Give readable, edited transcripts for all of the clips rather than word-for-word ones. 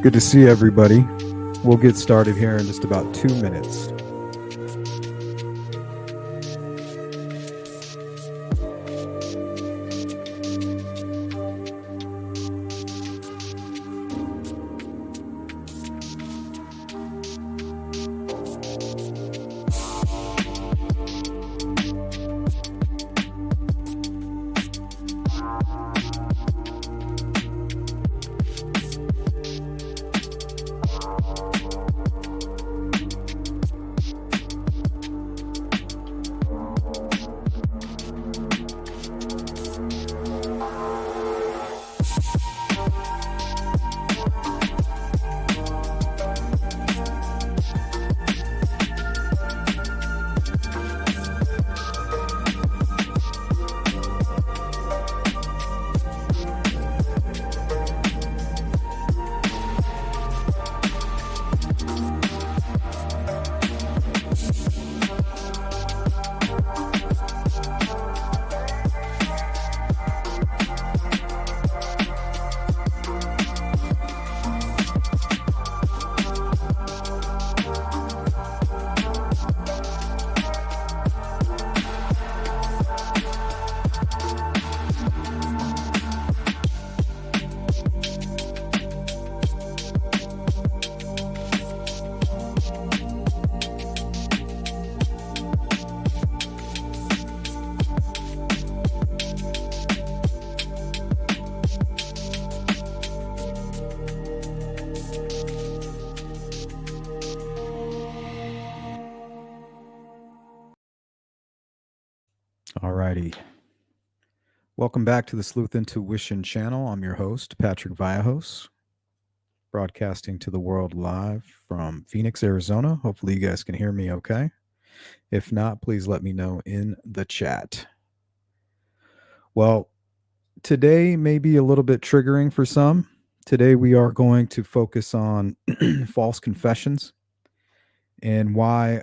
Good to see everybody. We'll get started here in just about 2 minutes. Alrighty. Welcome back to the Sleuth Intuition channel. I'm your host, Patrick Vallejos, broadcasting to the world live from Phoenix, Arizona. Hopefully you guys can hear me okay. If not, please let me know in the chat. Well, today may be a little bit triggering for some. Today we are going to focus on false confessions and why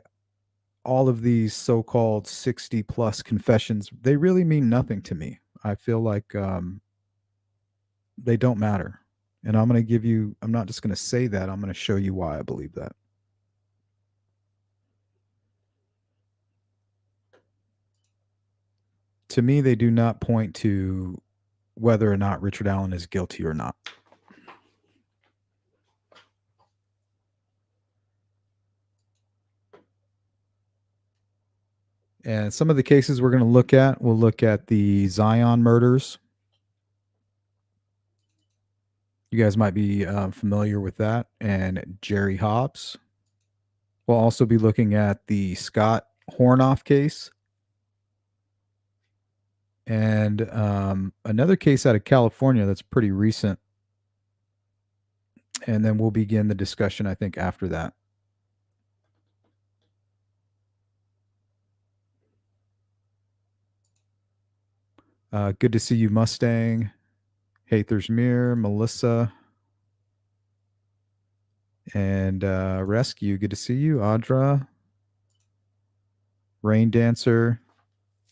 all of these so-called 60 plus confessions, they really mean nothing to me. I feel like they don't matter. And I'm going to give you, I'm not just going to say that, I'm going to show you why I believe that. To me, they do not point to whether or not Richard Allen is guilty or not. And some of the cases we're going to look at, we'll look at the Zion murders. You guys might be familiar with that, and Jerry Hobbs. We'll also be looking at the Scott Hornoff case, and another case out of California that's pretty recent. And then we'll begin the discussion, I think, after that. Good to see you, Mustang. Hathers Mirror, Melissa, and Rescue. Good to see you, Audra. Rain Dancer.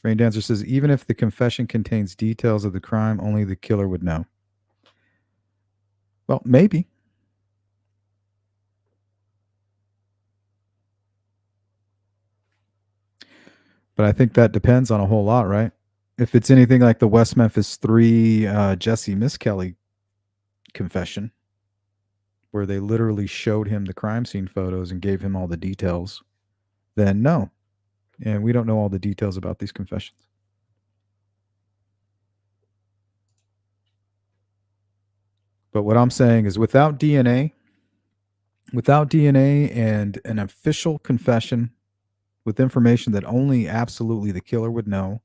Rain Dancer says, even if the confession contains details of the crime, only the killer would know. Well, maybe. But I think that depends on a whole lot, right? If it's anything like the West Memphis 3 Jesse Miss Kelly confession, where they literally showed him the crime scene photos and gave him all the details, then no. And we don't know all the details about these confessions. But what I'm saying is without DNA and an official confession with information that only absolutely the killer would know,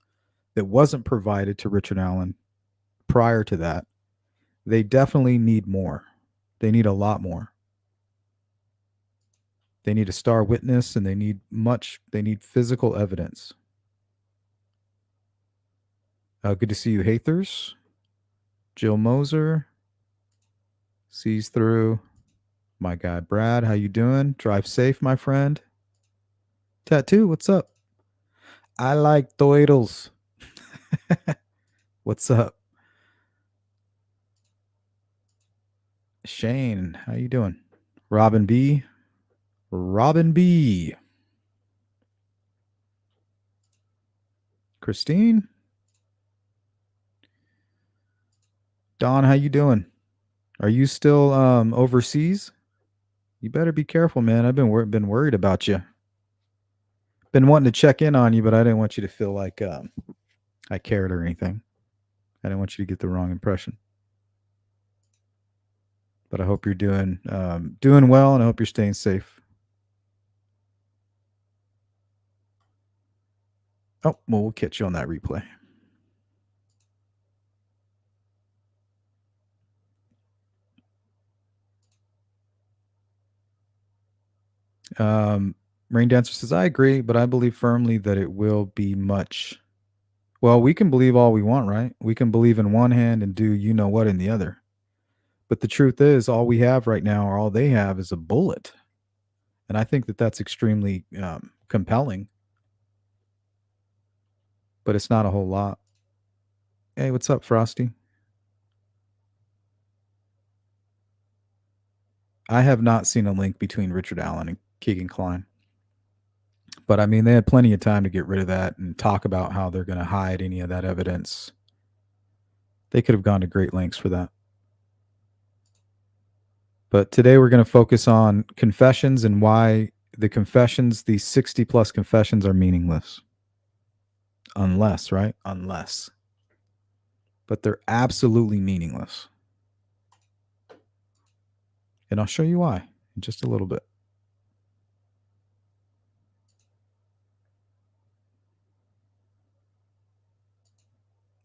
that wasn't provided to Richard Allen prior to that, they definitely need more. They need a lot more. They need a star witness, and they need physical evidence. Good to see you, Hathers. Jill Moser sees through. My guy Brad, how you doing? Drive safe, my friend. Tattoo, what's up? I like toidles. What's up? Shane, how you doing? Robin B. Christine. Don, how you doing? Are you still overseas? You better be careful, man. I've been worried about you. Been wanting to check in on you, but I didn't want you to feel like I cared or anything. I didn't want you to get the wrong impression. But I hope you're doing well, and I hope you're staying safe. Oh, well, we'll catch you on that replay. Rain Dancer says, I agree, but I believe firmly that it will be much. Well, we can believe all we want, right? We can believe in one hand and do you know what in the other. But the truth is, all we have right now, or all they have, is a bullet. And I think that that's extremely compelling. But it's not a whole lot. Hey, what's up, Frosty? I have not seen a link between Richard Allen and Keegan Kline. But I mean, they had plenty of time to get rid of that and talk about how they're going to hide any of that evidence. They could have gone to great lengths for that. But today we're going to focus on confessions and why these 60 plus confessions are meaningless. Unless, right? Unless. But they're absolutely meaningless. And I'll show you why in just a little bit.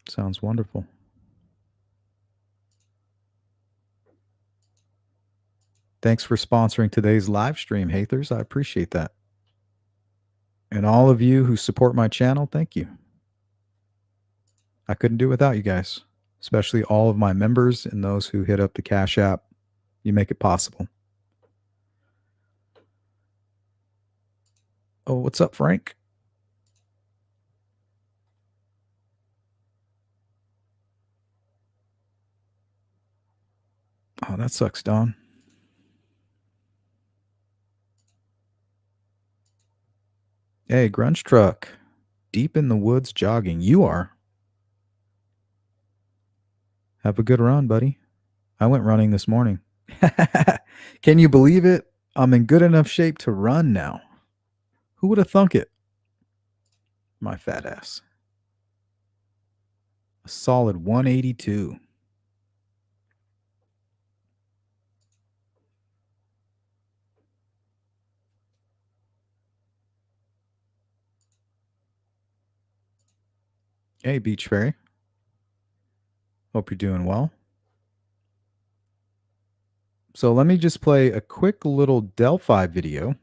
Sounds wonderful. Thanks for sponsoring today's live stream, Hathers. I appreciate that. And all of you who support my channel, thank you. I couldn't do it without you guys, especially all of my members and those who hit up the Cash App. You make it possible. Oh, what's up, Frank? Oh, that sucks, Don. Hey, Grunge Truck. Deep in the woods jogging. You are. Have a good run, buddy. I went running this morning. Can you believe it? I'm in good enough shape to run now. Who would have thunk it? My fat ass. A solid 182. Hey, Beach Fairy. Hope you're doing well. So let me just play a quick little Delphi video.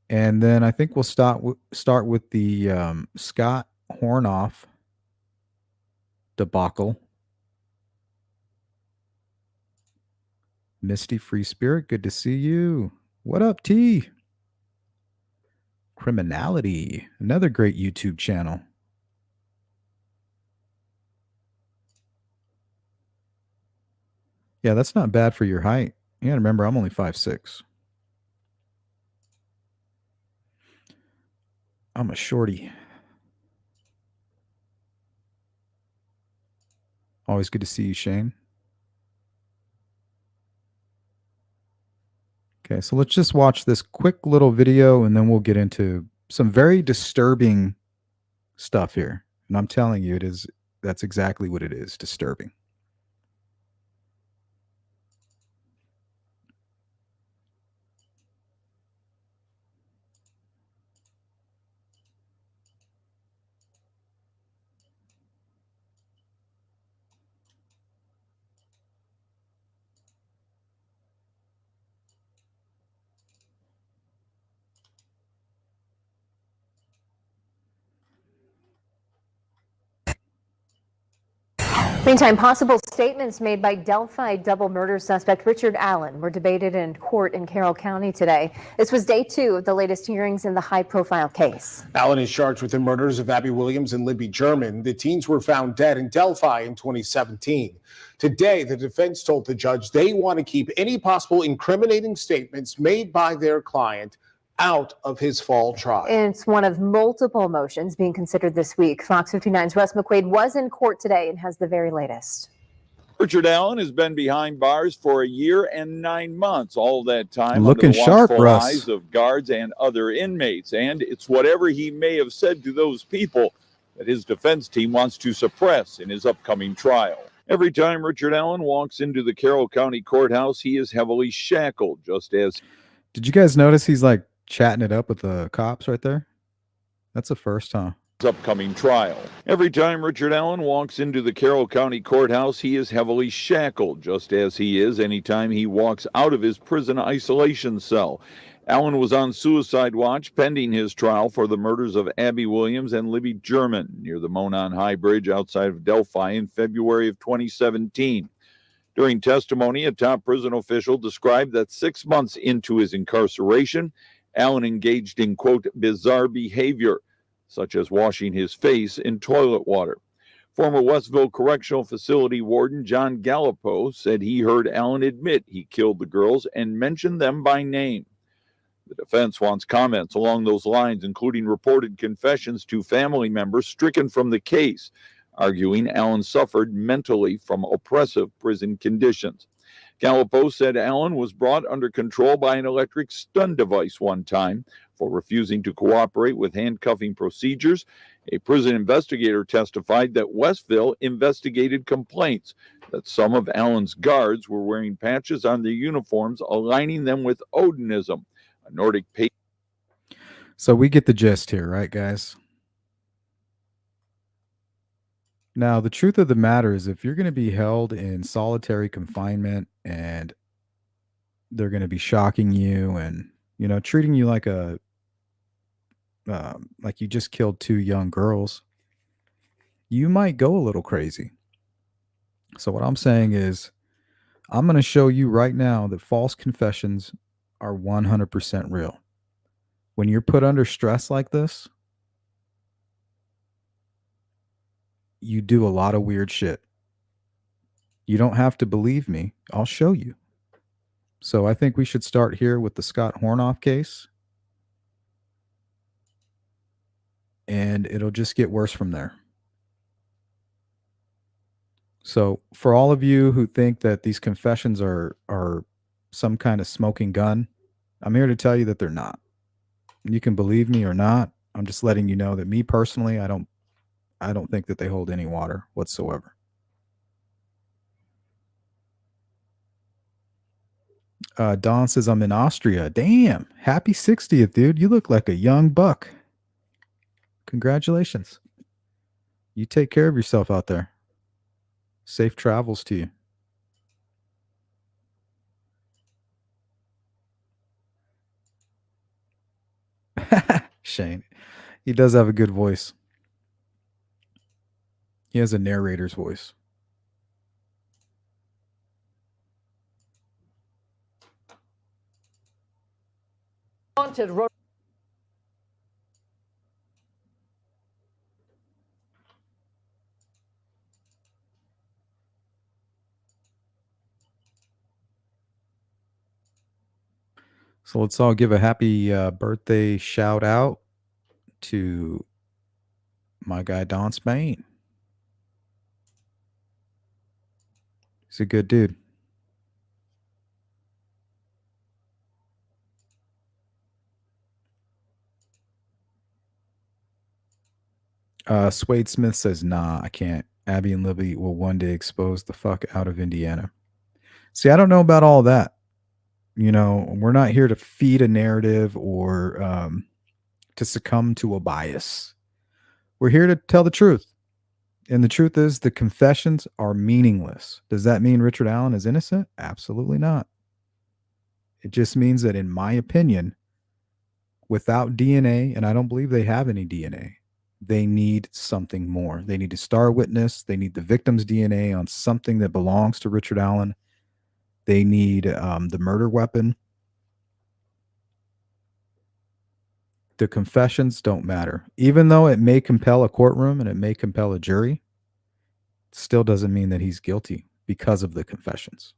And then I think we'll start with the Scott Hornoff debacle. Misty Free Spirit, good to see you. What up, T? Criminality, another great YouTube channel. Yeah, that's not bad for your height. You gotta remember, I'm only 5'6". I'm a shorty. Always good to see you, Shane. Okay, so let's just watch this quick little video and then we'll get into some very disturbing stuff here. And I'm telling you, that's exactly what it is, disturbing. Meantime, possible statements made by Delphi double murder suspect Richard Allen were debated in court in Carroll County today. This was day 2 of the latest hearings in the high-profile case. Allen is charged with the murders of Abby Williams and Libby German. The teens were found dead in Delphi in 2017. Today, the defense told the judge they want to keep any possible incriminating statements made by their client out of his fall trial. It's one of multiple motions being considered this week. Fox 59's Russ McQuaid was in court today and has the very latest. Richard Allen has been behind bars for 1 year and 9 months. All that time Looking under the sharp, watchful Russ. eyes of guards and other inmates. And it's whatever he may have said to those people that his defense team wants to suppress in his upcoming trial. Every time Richard Allen walks into the Carroll County Courthouse, he is heavily shackled, just as... Did you guys notice he's like chatting it up with the cops right there? That's the first, huh? Upcoming trial. Every time Richard Allen walks into the Carroll County Courthouse, he is heavily shackled, just as he is anytime he walks out of his prison isolation cell. Allen was on suicide watch pending his trial for the murders of Abby Williams and Libby German near the Monon High Bridge outside of Delphi in February of 2017. During testimony, a top prison official described that 6 months into his incarceration, Allen engaged in, quote, bizarre behavior, such as washing his face in toilet water. Former Westville Correctional Facility Warden John Gallipo said he heard Allen admit he killed the girls and mentioned them by name. The defense wants comments along those lines, including reported confessions to family members stricken from the case, arguing Allen suffered mentally from oppressive prison conditions. Gallipo said Allen was brought under control by an electric stun device one time for refusing to cooperate with handcuffing procedures. A prison investigator testified that Westville investigated complaints that some of Allen's guards were wearing patches on their uniforms, aligning them with Odinism, a Nordic pagan. So we get the gist here, right, guys? Now, the truth of the matter is if you're going to be held in solitary confinement and they're going to be shocking you and, treating you like like you just killed 2 young girls, you might go a little crazy. So what I'm saying is I'm going to show you right now that false confessions are 100% real. When you're put under stress like this, you do a lot of weird shit. You don't have to believe me. I'll show you. So I think we should start here with the Scott Hornoff case. And it'll just get worse from there. So for all of you who think that these confessions are some kind of smoking gun, I'm here to tell you that they're not. You can believe me or not. I'm just letting you know that me personally, I don't think that they hold any water whatsoever. Don says, I'm in Austria. Damn. Happy 60th, dude. You look like a young buck. Congratulations. You take care of yourself out there. Safe travels to you. Shane. He does have a good voice. He has a narrator's voice. So let's all give a happy birthday shout out to my guy, Don Spain. He's a good dude. Swade Smith says, nah, I can't. Abby and Libby will one day expose the fuck out of Indiana. See, I don't know about all that. You know, we're not here to feed a narrative or to succumb to a bias. We're here to tell the truth. And the truth is the confessions are meaningless. Does that mean Richard Allen is innocent? Absolutely not. It just means that, in my opinion, without DNA, and I don't believe they have any DNA, they need something more. They need a star witness. They need the victim's DNA on something that belongs to Richard Allen. They need the murder weapon. The confessions don't matter. Even though it may compel a courtroom and it may compel a jury, it still doesn't mean that he's guilty because of the confessions.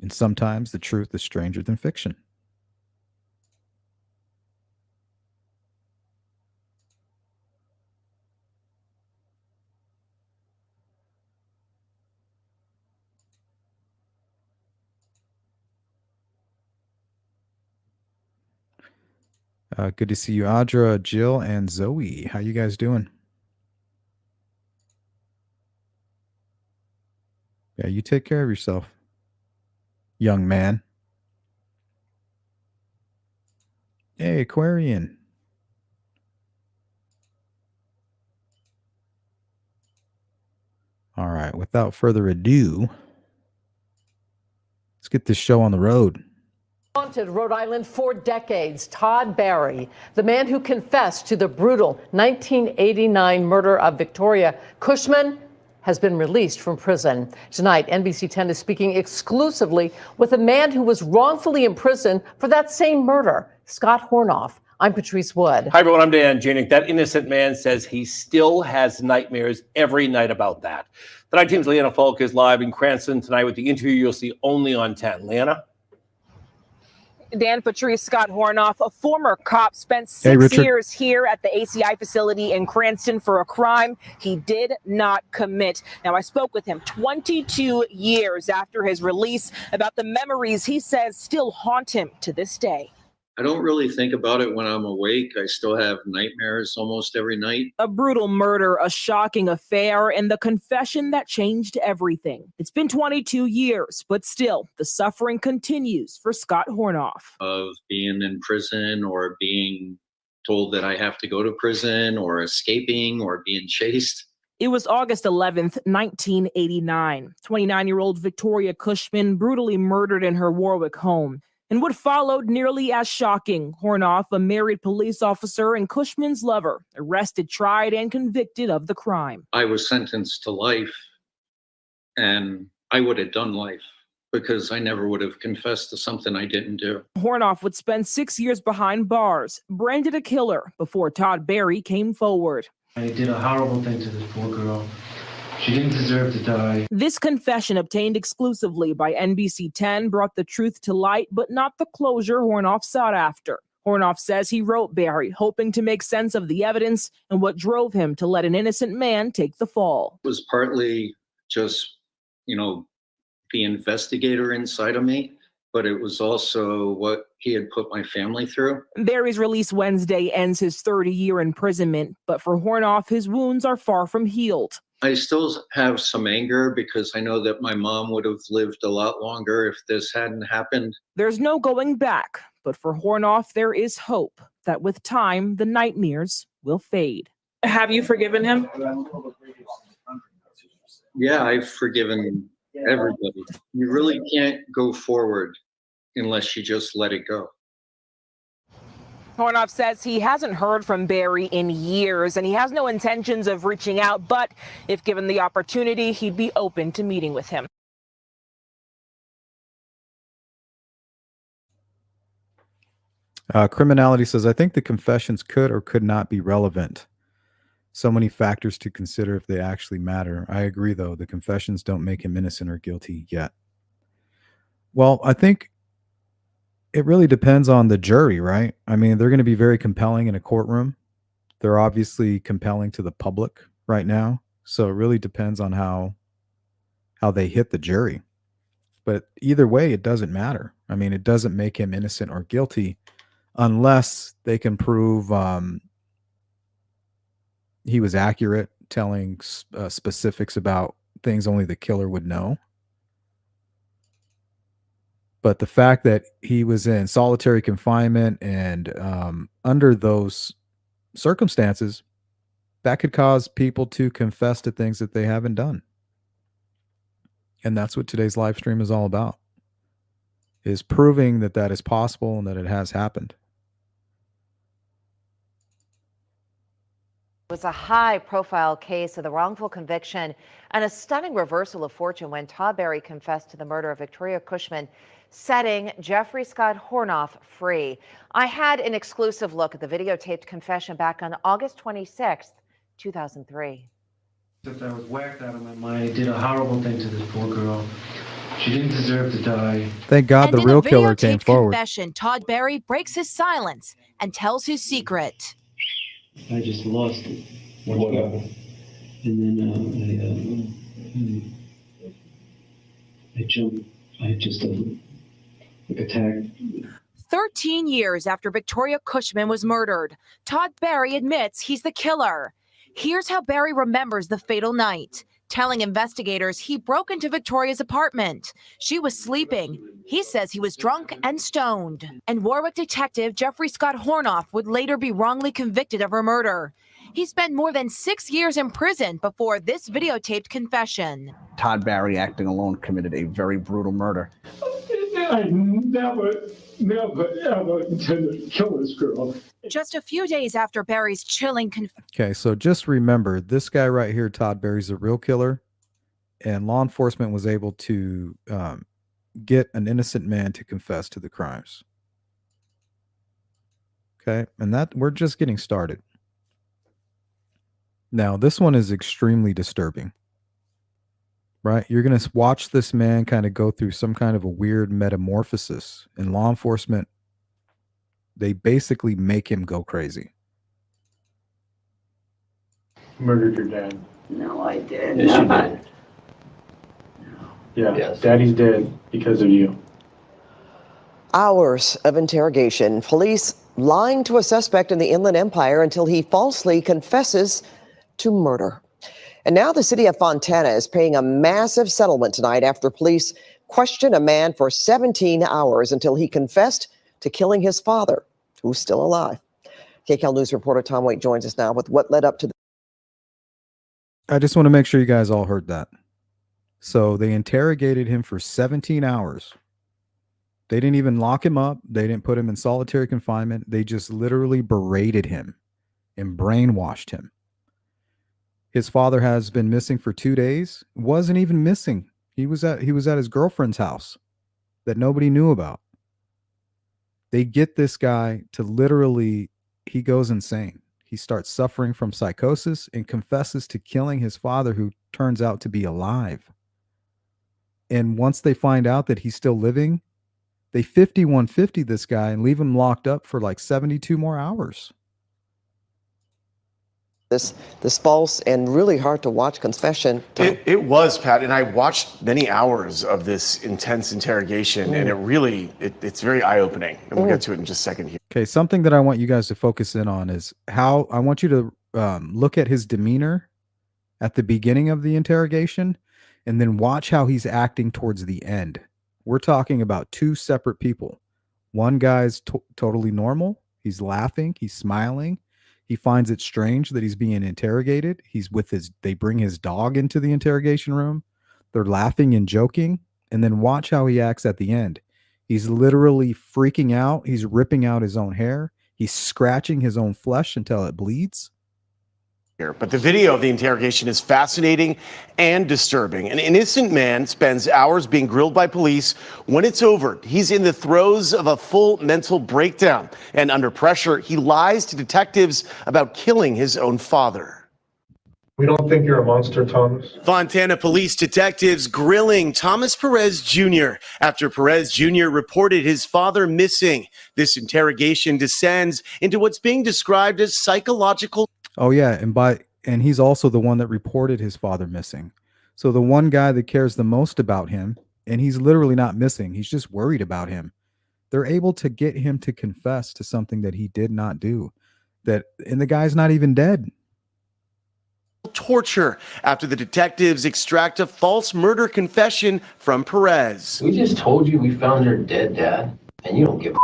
And sometimes the truth is stranger than fiction. Good to see you, Audra, Jill, and Zoe. How you guys doing? Yeah, you take care of yourself, young man. Hey, Aquarian. All right, without further ado, let's get this show on the road. Haunted Rhode Island for decades, Todd Barry, the man who confessed to the brutal 1989 murder of Victoria Cushman, has been released from prison. Tonight, NBC 10 is speaking exclusively with a man who was wrongfully imprisoned for that same murder, Scott Hornoff. I'm Patrice Wood. Hi, everyone. I'm Dan Janik. That innocent man says he still has nightmares every night about that. The Night Team's Leanna Falk is live in Cranston tonight with the interview you'll see only on 10. Leanna? Dan, Patrice, Scott Hornoff, a former cop, spent 6 years here at the ACI facility in Cranston for a crime he did not commit. Now, I spoke with him 22 years after his release about the memories he says still haunt him to this day. I don't really think about it when I'm awake. I still have nightmares almost every night. A brutal murder, a shocking affair, and the confession that changed everything. It's been 22 years, but still, the suffering continues for Scott Hornoff. Of being in prison or being told that I have to go to prison or escaping or being chased. It was August 11th, 1989. 29-year-old Victoria Cushman brutally murdered in her Warwick home. And what followed nearly as shocking. Hornoff, a married police officer and Cushman's lover, arrested, tried, and convicted of the crime. I was sentenced to life, and I would have done life. because I never would have confessed to something I didn't do. Hornoff would spend 6 years behind bars, branded a killer, before Todd Berry came forward. I did a horrible thing to this poor girl. She didn't deserve to die. This confession, obtained exclusively by NBC 10, brought the truth to light, but not the closure Hornoff sought after. Hornoff says he wrote Berry, hoping to make sense of the evidence and what drove him to let an innocent man take the fall. It was partly just, the investigator inside of me, but it was also what he had put my family through. Berry's release Wednesday ends his 30-year imprisonment, but for Hornoff, his wounds are far from healed. I still have some anger because I know that my mom would have lived a lot longer if this hadn't happened. There's no going back, but for Hornoff, there is hope that with time, the nightmares will fade. Have you forgiven him? Yeah, I've forgiven everybody. You really can't go forward unless you just let it go. Hornoff says he hasn't heard from Berry in years, and he has no intentions of reaching out, but if given the opportunity, he'd be open to meeting with him. Criminality says, I think the confessions could or could not be relevant. So many factors to consider if they actually matter. I agree, though. The confessions don't make him innocent or guilty yet. Well, I think it really depends on the jury, right? I mean, they're going to be very compelling in a courtroom. They're obviously compelling to the public right now. So it really depends on how they hit the jury. But either way, it doesn't matter. I mean, it doesn't make him innocent or guilty unless they can prove he was accurate, telling specifics about things only the killer would know. But the fact that he was in solitary confinement and under those circumstances, that could cause people to confess to things that they haven't done. And that's what today's live stream is all about, is proving that that is possible and that it has happened. It was a high-profile case of the wrongful conviction and a stunning reversal of fortune when Todd Berry confessed to the murder of Victoria Cushman, setting Jeffrey Scott Hornoff free. I had an exclusive look at the videotaped confession back on August 26th, 2003. Except I was whacked out of my mind. I did a horrible thing to this poor girl. She didn't deserve to die. Thank God the real killer came forward. Confession, Todd Berry breaks his silence and tells his secret. I just lost it. What happened? And then I jumped. I just attacked. 13 years after Victoria Cushman was murdered, Todd Berry admits he's the killer. Here's how Berry remembers the fatal night, telling investigators he broke into Victoria's apartment. She was sleeping. He says he was drunk and stoned. And Warwick detective Jeffrey Scott Hornoff would later be wrongly convicted of her murder. He spent more than 6 years in prison before this videotaped confession. Todd Berry, acting alone, committed a very brutal murder. I never, ever intended to kill this girl. Just a few days after Berry's chilling Okay, so just remember, this guy right here, Todd Berry's a real killer, and law enforcement was able to get an innocent man to confess to the crimes. Okay, and that we're just getting started. Now, this one is extremely disturbing, right? You're going to watch this man kind of go through some kind of a weird metamorphosis, and law enforcement, they basically make him go crazy. Murdered your dad. No, I did. Yes, you did. Yeah, yes. Daddy's dead because of you. Hours of interrogation. Police lying to a suspect in the Inland Empire until he falsely confesses to murder. And now the city of Fontana is paying a massive settlement tonight after police questioned a man for 17 hours until he confessed to killing his father, who's still alive. KCAL News reporter Tom Waite joins us now with what led up to the... I just want to make sure you guys all heard that. So they interrogated him for 17 hours. They didn't even lock him up. They didn't put him in solitary confinement. They just literally berated him and brainwashed him. His father has been missing for 2 days. Wasn't even missing. He was at his girlfriend's house that nobody knew about. They get this guy to literally, he goes insane. He starts suffering from psychosis and confesses to killing his father, who turns out to be alive. And once they find out that he's still living, they 5150 this guy and leave him locked up for like 72 more hours. This false and really hard to watch confession. It was, Pat, and I watched many hours of this intense interrogation, and it's very eye-opening. And we'll get to it in just a second here. Okay, something that I want you guys to focus in on is how I want you to look at his demeanor at the beginning of the interrogation, and then watch how he's acting towards the end. We're talking about two separate people. One guy's totally normal. He's laughing. He's smiling. He finds it strange that he's being interrogated. They bring his dog into the interrogation room. They're laughing and joking. And then watch how he acts at the end. He's literally freaking out. He's ripping out his own hair. He's scratching his own flesh until it bleeds. But the video of the interrogation is fascinating and disturbing. An innocent man spends hours being grilled by police. When it's over, he's in the throes of a full mental breakdown. And under pressure, he lies to detectives about killing his own father. We don't think you're a monster, Thomas. Fontana police detectives grilling Thomas Perez Jr. after Perez Jr. reported his father missing. This interrogation descends into what's being described as psychological. Oh yeah, and he's also the one that reported his father missing. So the one guy that cares the most about him, and he's literally not missing, he's just worried about him. They're able to get him to confess to something that he did not do. And the guy's not even dead. Torture after the detectives extract a false murder confession from Perez. We just told you we found her dead, Dad, and you don't give a.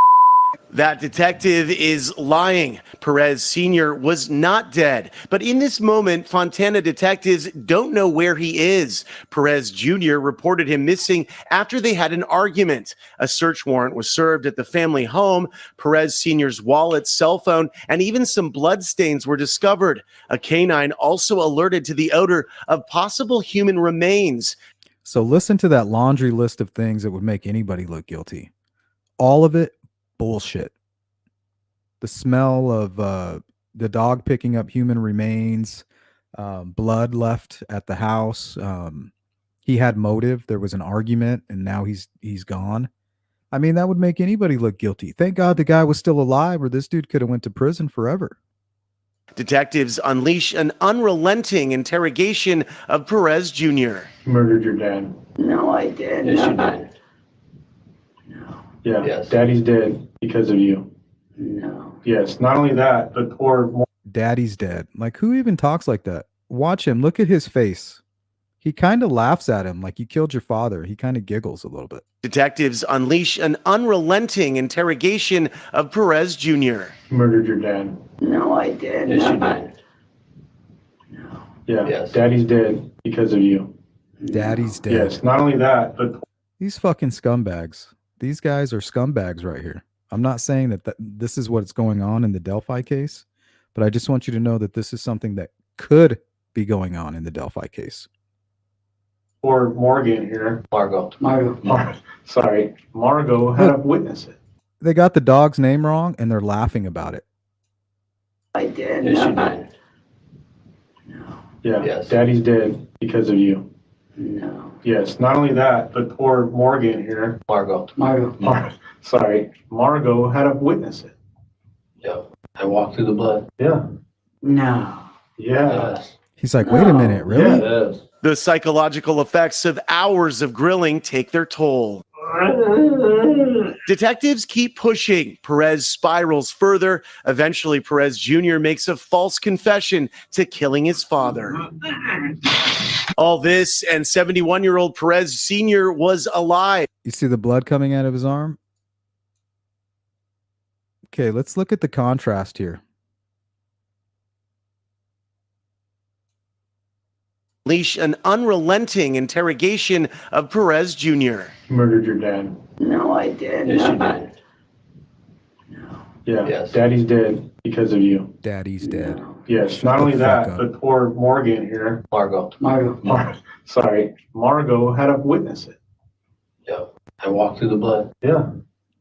That detective is lying. Perez Sr. was not dead. But in this moment, Fontana detectives don't know where he is. Perez Jr. reported him missing after they had an argument. A search warrant was served at the family home. Perez Sr.'s wallet, cell phone, and even some blood stains were discovered. A canine also alerted to the odor of possible human remains. So listen to that laundry list of things that would make anybody look guilty. All of it bullshit. The smell of the dog picking up human remains, blood left at the house. He had motive. There was an argument, and now he's gone. I mean, that would make anybody look guilty. Thank God the guy was still alive, or this dude could have went to prison forever. Detectives unleash an unrelenting interrogation of Perez Jr. You murdered your dad. No, I did. Yes, you did. Yeah, Yes. Daddy's dead because of you. No. Yes, not only that, but poor. Daddy's dead. Like, who even talks like that? Watch him. Look at his face. He kind of laughs at him like you killed your father. He kind of giggles a little bit. Detectives unleash an unrelenting interrogation of Perez Jr. You murdered your dad. No, I did. Yes, you did. No. Yeah, Yes. Daddy's dead because of you. Daddy's dead. Yes, not only that, but These fucking scumbags. These guys are scumbags right here. I'm not saying that this is what's going on in the Delphi case, but I just want you to know that this is something that could be going on in the Delphi case. poor Morgan here. Margot. Sorry, Margot had to witness it. They got the dog's name wrong, and they're laughing about it. I did. Yes, you did. No. Yeah, Yes. Daddy's dead because of you. No. Yes, not only that, but poor Morgan here. Margot. Sorry, Margot had to witness it. Yeah. I walked through the blood. Yeah. No. Yeah. Yes. He's like, wait a minute, really? Yeah. The psychological effects of hours of grilling take their toll. Detectives keep pushing. Perez spirals further. Eventually, Perez Jr. makes a false confession to killing his father. All this, and 71-year-old Perez Sr. was alive. You see the blood coming out of his arm? Okay, let's look at the contrast here. Unleash an unrelenting interrogation of Perez Jr. You murdered your dad. No, I did. Yes, you did. No. Yeah, Yes. Daddy's dead because of you. Daddy's dead. No. Yes, Shut not the only fuck that, up. but poor Morgan here. Margot. Sorry, Margot had to witness it. Yeah. I walked through the blood. Yeah.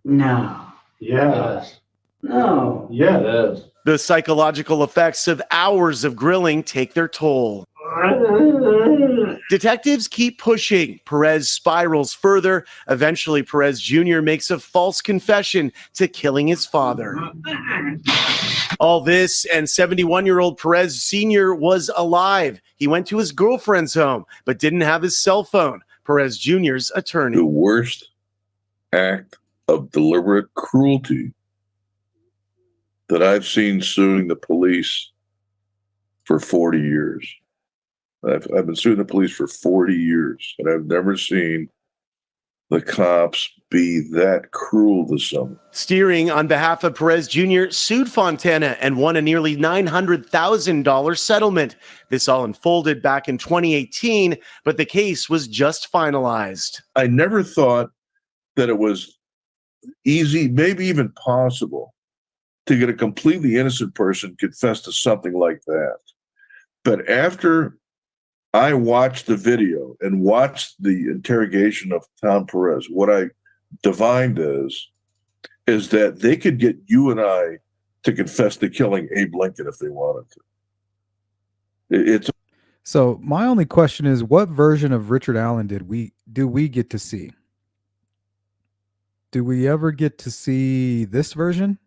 No. Yeah. Yes. No. Yes. The psychological effects of hours of grilling take their toll. Detectives keep pushing. Perez spirals further. Eventually, Perez Jr. makes a false confession to killing his father. All this, and 71-year-old Perez Sr. was alive. He went to his girlfriend's home, but didn't have his cell phone. Perez Jr.'s attorney. The worst act of deliberate cruelty that I've seen suing the police for 40 years. I've been suing the police for 40 years, and I've never seen the cops be that cruel to someone. Steering on behalf of Perez Jr. sued Fontana and won a nearly $900,000 settlement. This all unfolded back in 2018, but the case was just finalized. I never thought that it was easy, maybe even possible, to get a completely innocent person confess to something like that. But after I watched the video and watched the interrogation of Tom Perez, what I divined is that they could get you and I to confess to killing Abe Lincoln if they wanted to. So my only question is, what version of Richard Allen do we get to see? Do we ever get to see this version?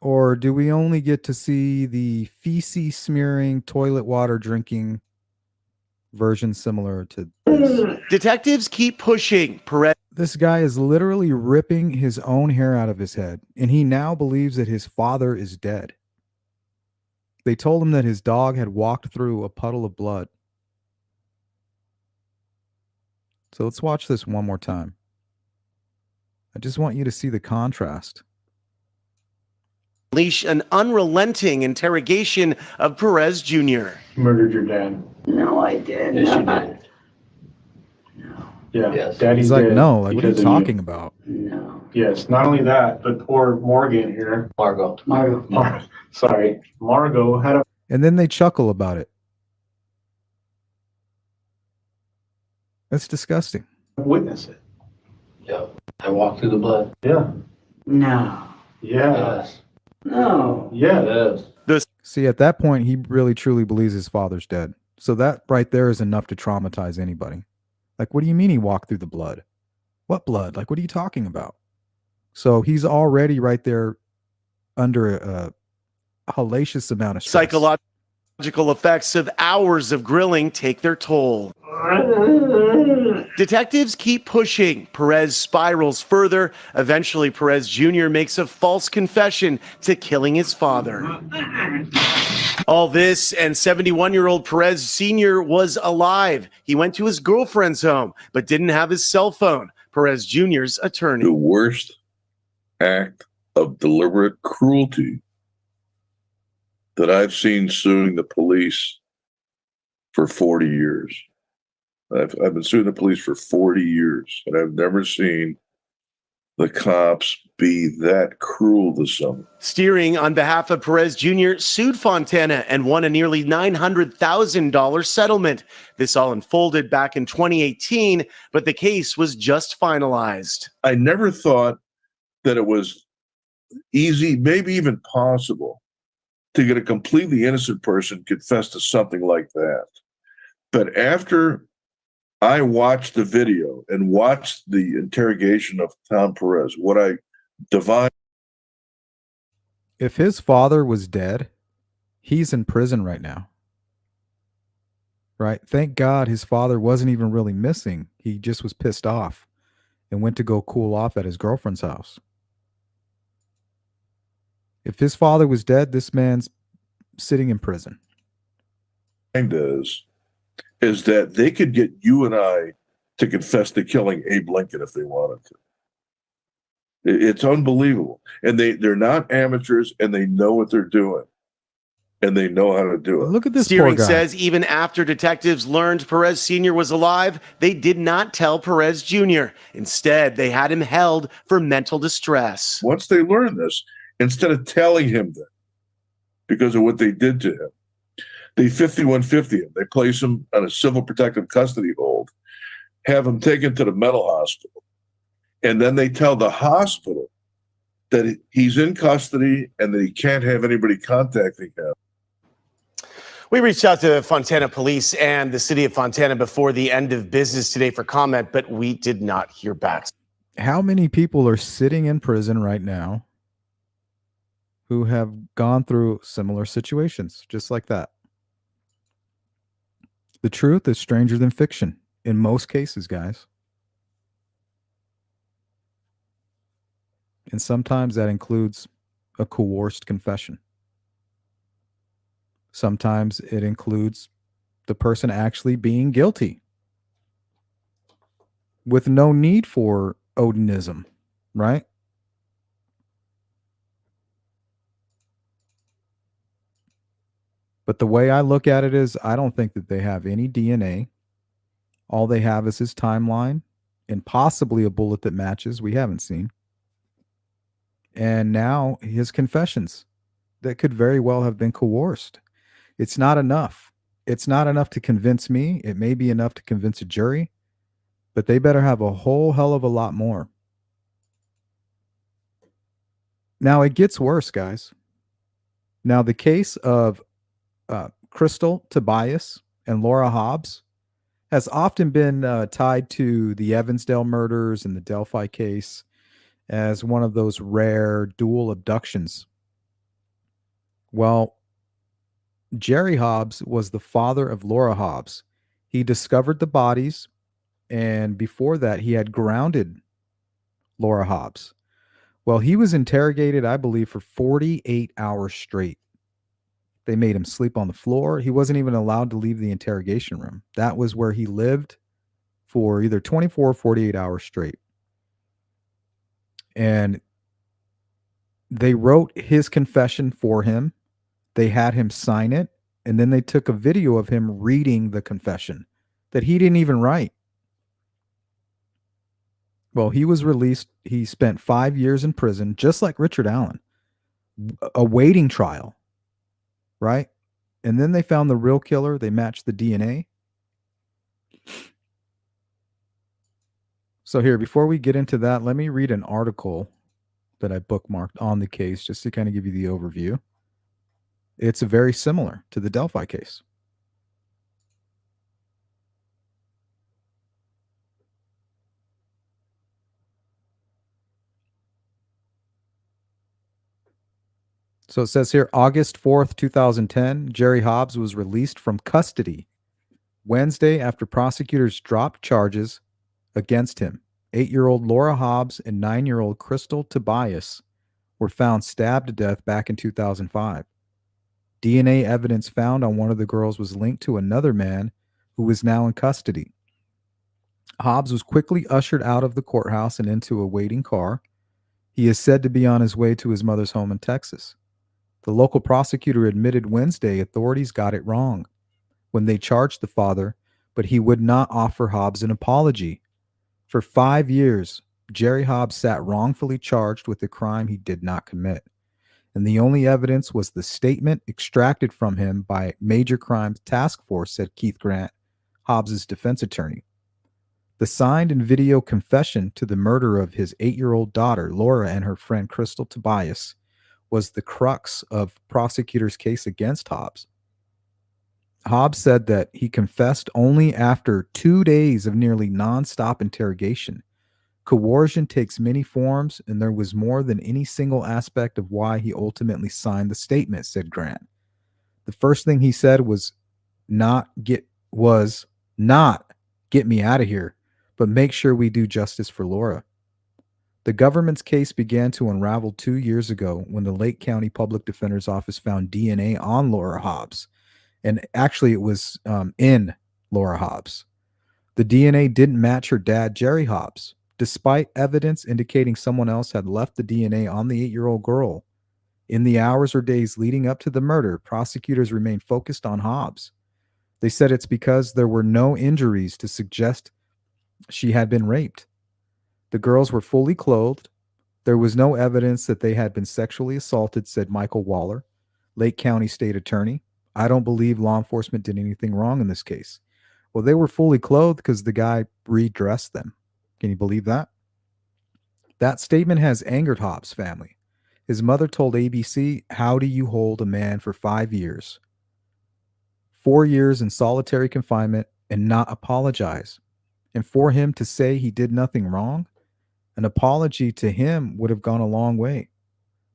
Or do we only get to see the feces smearing, toilet water drinking version similar to this? Detectives keep pushing. Perez. This guy is literally ripping his own hair out of his head, and he now believes that his father is dead. They told him that his dog had walked through a puddle of blood. So let's watch this one more time. I just want you to see the contrast. Unleash an unrelenting interrogation of Perez Jr. You murdered your dad. No, I did Yes, you not. did. Yeah. Yes. Daddy's He's like, dead no, like, what are you because of talking about? No. Yes. Not only that, but poor Morgan here. Margot. Sorry. Margot had a And then they chuckle about it. That's disgusting. witness it. Yeah. I walked through the blood. Yeah. No. Yeah. Yes. No. Yes. See, at that point, he really truly believes his father's dead. So that right there is enough to traumatize anybody. Like, what do you mean he walked through the blood? What blood? Like, what are you talking about? So he's already right there under a hellacious amount of stress. Psychological effects of hours of grilling take their toll. Detectives keep pushing. Perez spirals further. Eventually, Perez Jr. makes a false confession to killing his father. All this, and 71-year-old Perez Sr. was alive. He went to his girlfriend's home, but didn't have his cell phone. Perez Jr.'s attorney. The worst act of deliberate cruelty that I've seen suing the police for 40 years. I've been suing the police for 40 years, and I've never seen the cops be that cruel to someone. Steering on behalf of Perez Jr. sued Fontana and won a nearly $900,000 settlement. This all unfolded back in 2018, but the case was just finalized. I never thought that it was easy, maybe even possible, to get a completely innocent person confess to something like that. But after I watched the video and watched the interrogation of Tom Perez, what I divined. If his father was dead, he's in prison right now. Right? Thank God his father wasn't even really missing. He just was pissed off and went to go cool off at his girlfriend's house. If his father was dead, this man's sitting in prison. Is that they could get you and I to confess to killing Abe Lincoln if they wanted to. It's unbelievable. And they're not amateurs, and they know what they're doing. And they know how to do it. Look at this Steering poor guy. says even after detectives learned Perez Sr. was alive, they did not tell Perez Jr. Instead, they had him held for mental distress. Once they learn this, instead of telling him that because of what they did to him, they 5150 him. They place him on a civil protective custody hold. have him taken to the mental hospital. And then they tell the hospital that he's in custody and that he can't have anybody contacting him. We reached out to Fontana Police and the city of Fontana before the end of business today for comment, but we did not hear back. How many people are sitting in prison right now who have gone through similar situations just like that? The truth is stranger than fiction in most cases, guys. And sometimes that includes a coerced confession. Sometimes it includes the person actually being guilty with no need for Odinism, right? But the way I look at it is I don't think that they have any DNA. All they have is his timeline and possibly a bullet that matches. We haven't seen. And now his confessions that could very well have been coerced. It's not enough. It's not enough to convince me. It may be enough to convince a jury, but they better have a whole hell of a lot more. Now it gets worse, guys. Now the case of Crystal Tobias and Laura Hobbs has often been tied to the Evansdale murders and the Delphi case as one of those rare dual abductions. Well, Jerry Hobbs was the father of Laura Hobbs. He discovered the bodies, and before that, he had grounded Laura Hobbs. Well, he was interrogated, I believe, for 48 hours straight. They made him sleep on the floor. He wasn't even allowed to leave the interrogation room. That was where he lived for either 24 or 48 hours straight. And they wrote his confession for him. They had him sign it. And then they took a video of him reading the confession that he didn't even write. Well, he was released. He spent 5 years in prison, just like Richard Allen, awaiting trial. Right? And then they found the real killer. They matched the DNA. So here, before we get into that, let me read an article that I bookmarked on the case just to kind of give you the overview. It's very similar to the Delphi case. So it says here, August 4th, 2010, Jerry Hobbs was released from custody Wednesday after prosecutors dropped charges against him. 8-year-old Laura Hobbs and 9-year-old Crystal Tobias were found stabbed to death back in 2005. DNA evidence found on one of the girls was linked to another man who is now in custody. Hobbs was quickly ushered out of the courthouse and into a waiting car. He is said to be on his way to his mother's home in Texas. The local prosecutor admitted Wednesday authorities got it wrong when they charged the father, but he would not offer Hobbs an apology. For 5 years, Jerry Hobbs sat wrongfully charged with a crime he did not commit. And the only evidence was the statement extracted from him by Major Crimes Task Force, said Keith Grant, Hobbs' defense attorney. The signed and video confession to the murder of his 8-year-old daughter, Laura, and her friend Crystal Tobias was the crux of prosecutors' case against Hobbs. Hobbs said that he confessed only after 2 days of nearly nonstop interrogation. Coercion takes many forms, and there was more than any single aspect of why he ultimately signed the statement, said Grant. The first thing he said was not get me out of here, but make sure we do justice for Laura. The government's case began to unravel 2 years ago when the Lake County Public Defender's Office found DNA on Laura Hobbs. And actually, it was in Laura Hobbs. The DNA didn't match her dad, Jerry Hobbs, despite evidence indicating someone else had left the DNA on the 8-year-old girl. In the hours or days leading up to the murder, prosecutors remained focused on Hobbs. They said it's because there were no injuries to suggest she had been raped. The girls were fully clothed. There was no evidence that they had been sexually assaulted, said Michael Waller, Lake County State Attorney. I don't believe law enforcement did anything wrong in this case. Well, they were fully clothed because the guy redressed them. Can you believe that? That statement has angered Hobbs' family. His mother told ABC, "How do you hold a man for 5 years, 4 years in solitary confinement, and not apologize? And for him to say he did nothing wrong, an apology to him would have gone a long way."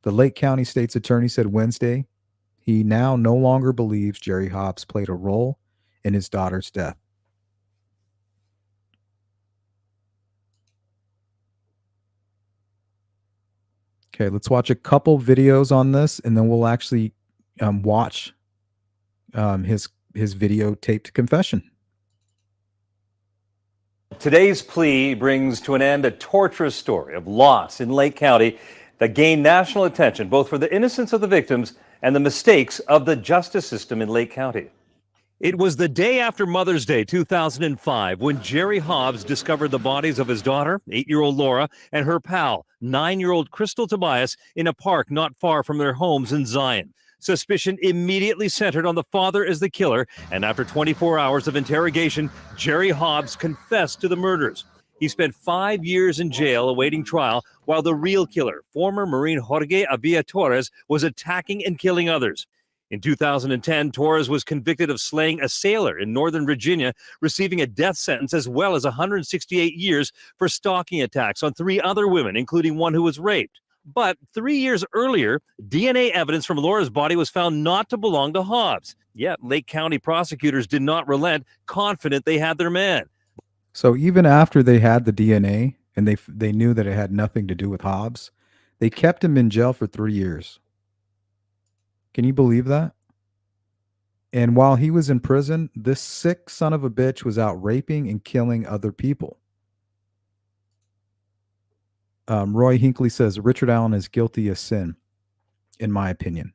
The Lake County State's attorney said Wednesday he now no longer believes Jerry Hobbs played a role in his daughter's death. Okay, let's watch a couple videos on this, and then we'll actually watch his videotaped confession. Today's plea brings to an end a torturous story of loss in Lake County that gained national attention, both for the innocence of the victims and the mistakes of the justice system in Lake County. It was the day after Mother's Day 2005 when Jerry Hobbs discovered the bodies of his daughter, 8-year-old Laura, and her pal, 9-year-old Crystal Tobias, in a park not far from their homes in Zion. Suspicion immediately centered on the father as the killer, and after 24 hours of interrogation, Jerry Hobbs confessed to the murders. He spent 5 years in jail awaiting trial, while the real killer, former Marine Jorge Avila Torres, was attacking and killing others. In 2010, Torres was convicted of slaying a sailor in Northern Virginia, receiving a death sentence as well as 168 years for stalking attacks on 3 other women, including one who was raped. But 3 years earlier, DNA evidence from Laura's body was found not to belong to Hobbs. Yet Lake County prosecutors did not relent, confident they had their man. So even after they had the DNA and they knew that it had nothing to do with Hobbs, they kept him in jail for 3 years. Can you believe that? And while he was in prison, this sick son of a bitch was out raping and killing other people. Roy Hinckley says Richard Allen is guilty of sin, in my opinion.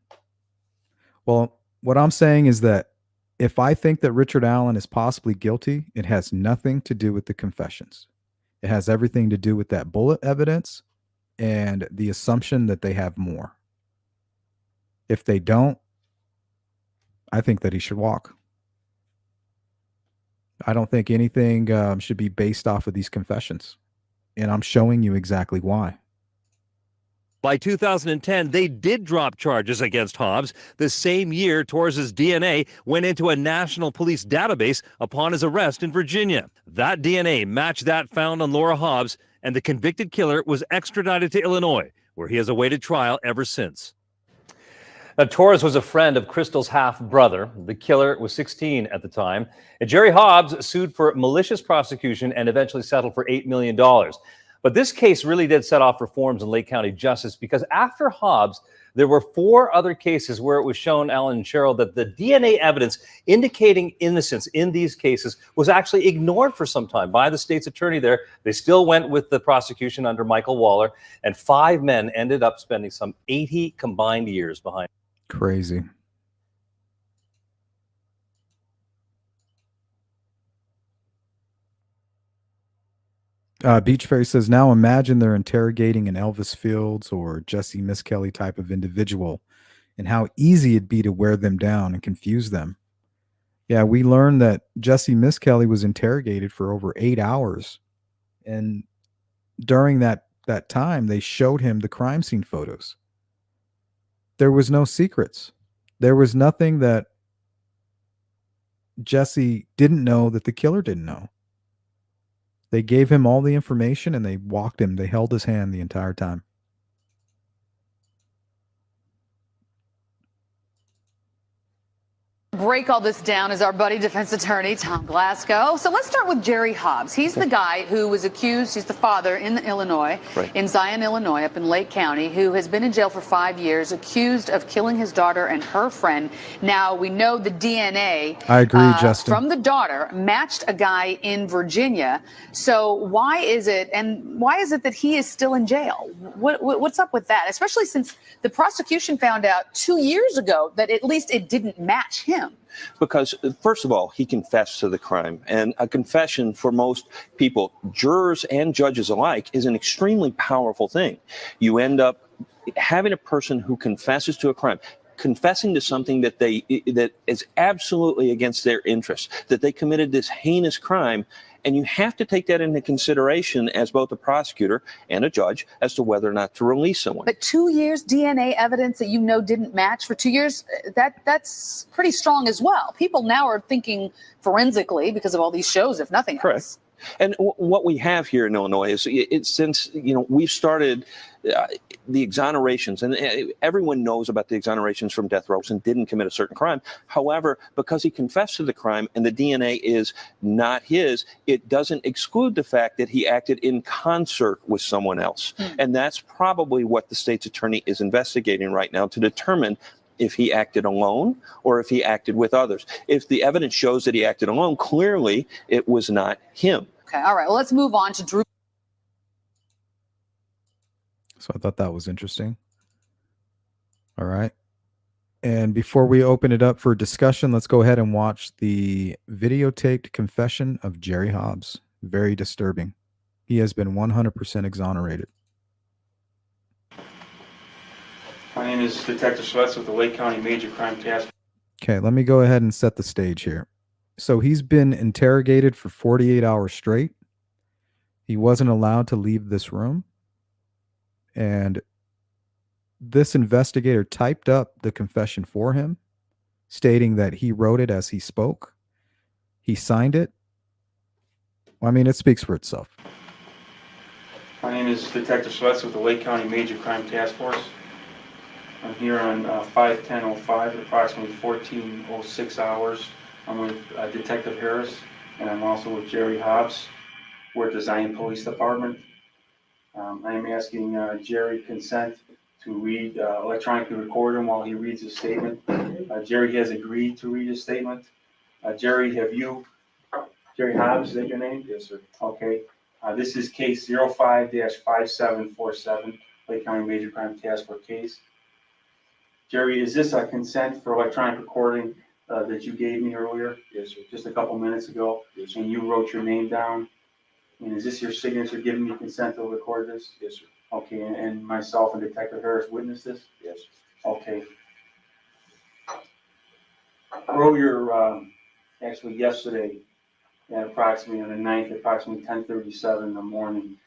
Well, what I'm saying is that if I think that Richard Allen is possibly guilty, it has nothing to do with the confessions. It has everything to do with that bullet evidence and the assumption that they have more. If they don't, I think that he should walk. I don't think anything should be based off of these confessions. And I'm showing you exactly why. By 2010, they did drop charges against Hobbs. The same year, Torres' DNA went into a national police database upon his arrest in Virginia. That DNA matched that found on Laura Hobbs, and the convicted killer was extradited to Illinois, where he has awaited trial ever since. Now, Torres was a friend of Crystal's half-brother. The killer was 16 at the time. And Jerry Hobbs sued for malicious prosecution and eventually settled for $8 million. But this case really did set off reforms in Lake County justice, because after Hobbs, there were 4 other cases where it was shown, Alan and Cheryl, that the DNA evidence indicating innocence in these cases was actually ignored for some time by the state's attorney there. They still went with the prosecution under Michael Waller, and 5 men ended up spending some 80 combined years behind. Crazy. Beach Fairy says, now imagine they're interrogating an Elvis Fields or Jesse Miss Kelly type of individual, and how easy it'd be to wear them down and confuse them. Yeah, we learned that Jesse Miss Kelly was interrogated for over 8 hours. And during that time, they showed him the crime scene photos. There was no secrets. There was nothing that Jesse didn't know that the killer didn't know. They gave him all the information and they walked him. They held his hand the entire time. Break all this down is our buddy defense attorney, Tom Glasgow. So let's start with Jerry Hobbs. He's the guy who was accused, he's the father in Illinois, in Zion, Illinois, up in Lake County, who has been in jail for 5 years, accused of killing his daughter and her friend. Now, we know the DNA I agree, Justin. from the daughter matched a guy in Virginia. So why is it that he is still in jail? What's up with that? Especially since the prosecution found out 2 years ago that at least it didn't match him. Because, first of all, he confessed to the crime. And a confession for most people, jurors and judges alike, is an extremely powerful thing. You end up having a person who confesses to a crime. confessing to something that is absolutely against their interests, that they committed this heinous crime. And you have to take that into consideration as both a prosecutor and a judge as to whether or not to release someone. But 2 years DNA evidence that didn't match for 2 years, that's pretty strong as well. People now are thinking forensically because of all these shows, if nothing else. Correct. And what we have here in Illinois is since we've started the exonerations, and everyone knows about the exonerations from death row and didn't commit a certain crime. However, because he confessed to the crime and the DNA is not his, it doesn't exclude the fact that he acted in concert with someone else. And that's probably what the state's attorney is investigating right now to determine if he acted alone or if he acted with others. If the evidence shows that he acted alone, clearly it was not him. Okay, all right. Well, let's move on to Drew. So I thought that was interesting. All right. And before we open it up for discussion, let's go ahead and watch the videotaped confession of Jerry Hobbs. Very disturbing. He has been 100% exonerated. My name is Detective Sweats with the Lake County Major Crime Task. Okay, let me go ahead and set the stage here. So he's been interrogated for 48 hours straight. He wasn't allowed to leave this room. And this investigator typed up the confession for him, stating that he wrote it as he spoke. He signed it. Well, I mean, it speaks for itself. My name is Detective Sweats with the Lake County Major Crime Task Force. I'm here on 5/10/05 at approximately 14:06 hours. I'm with Detective Harris, and I'm also with Jerry Hobbs. We're at the Zion Police Department. I am asking Jerry consent to read, electronically record him while he reads his statement. Jerry has agreed to read his statement. Jerry Hobbs, is that your name? Yes, sir. Okay. This is case 05-5747, Lake County Major Crime Task Force case. Jerry, is this a consent for electronic recording that you gave me earlier? Yes, sir. Just a couple minutes ago? Yes, sir. And you wrote your name down? And is this your signature giving me consent to record this? Yes, sir. Okay, and myself and Detective Harris witnessed this? Yes, sir. Okay. Earlier, actually yesterday, at approximately on the 9th, approximately 10:37 in the morning,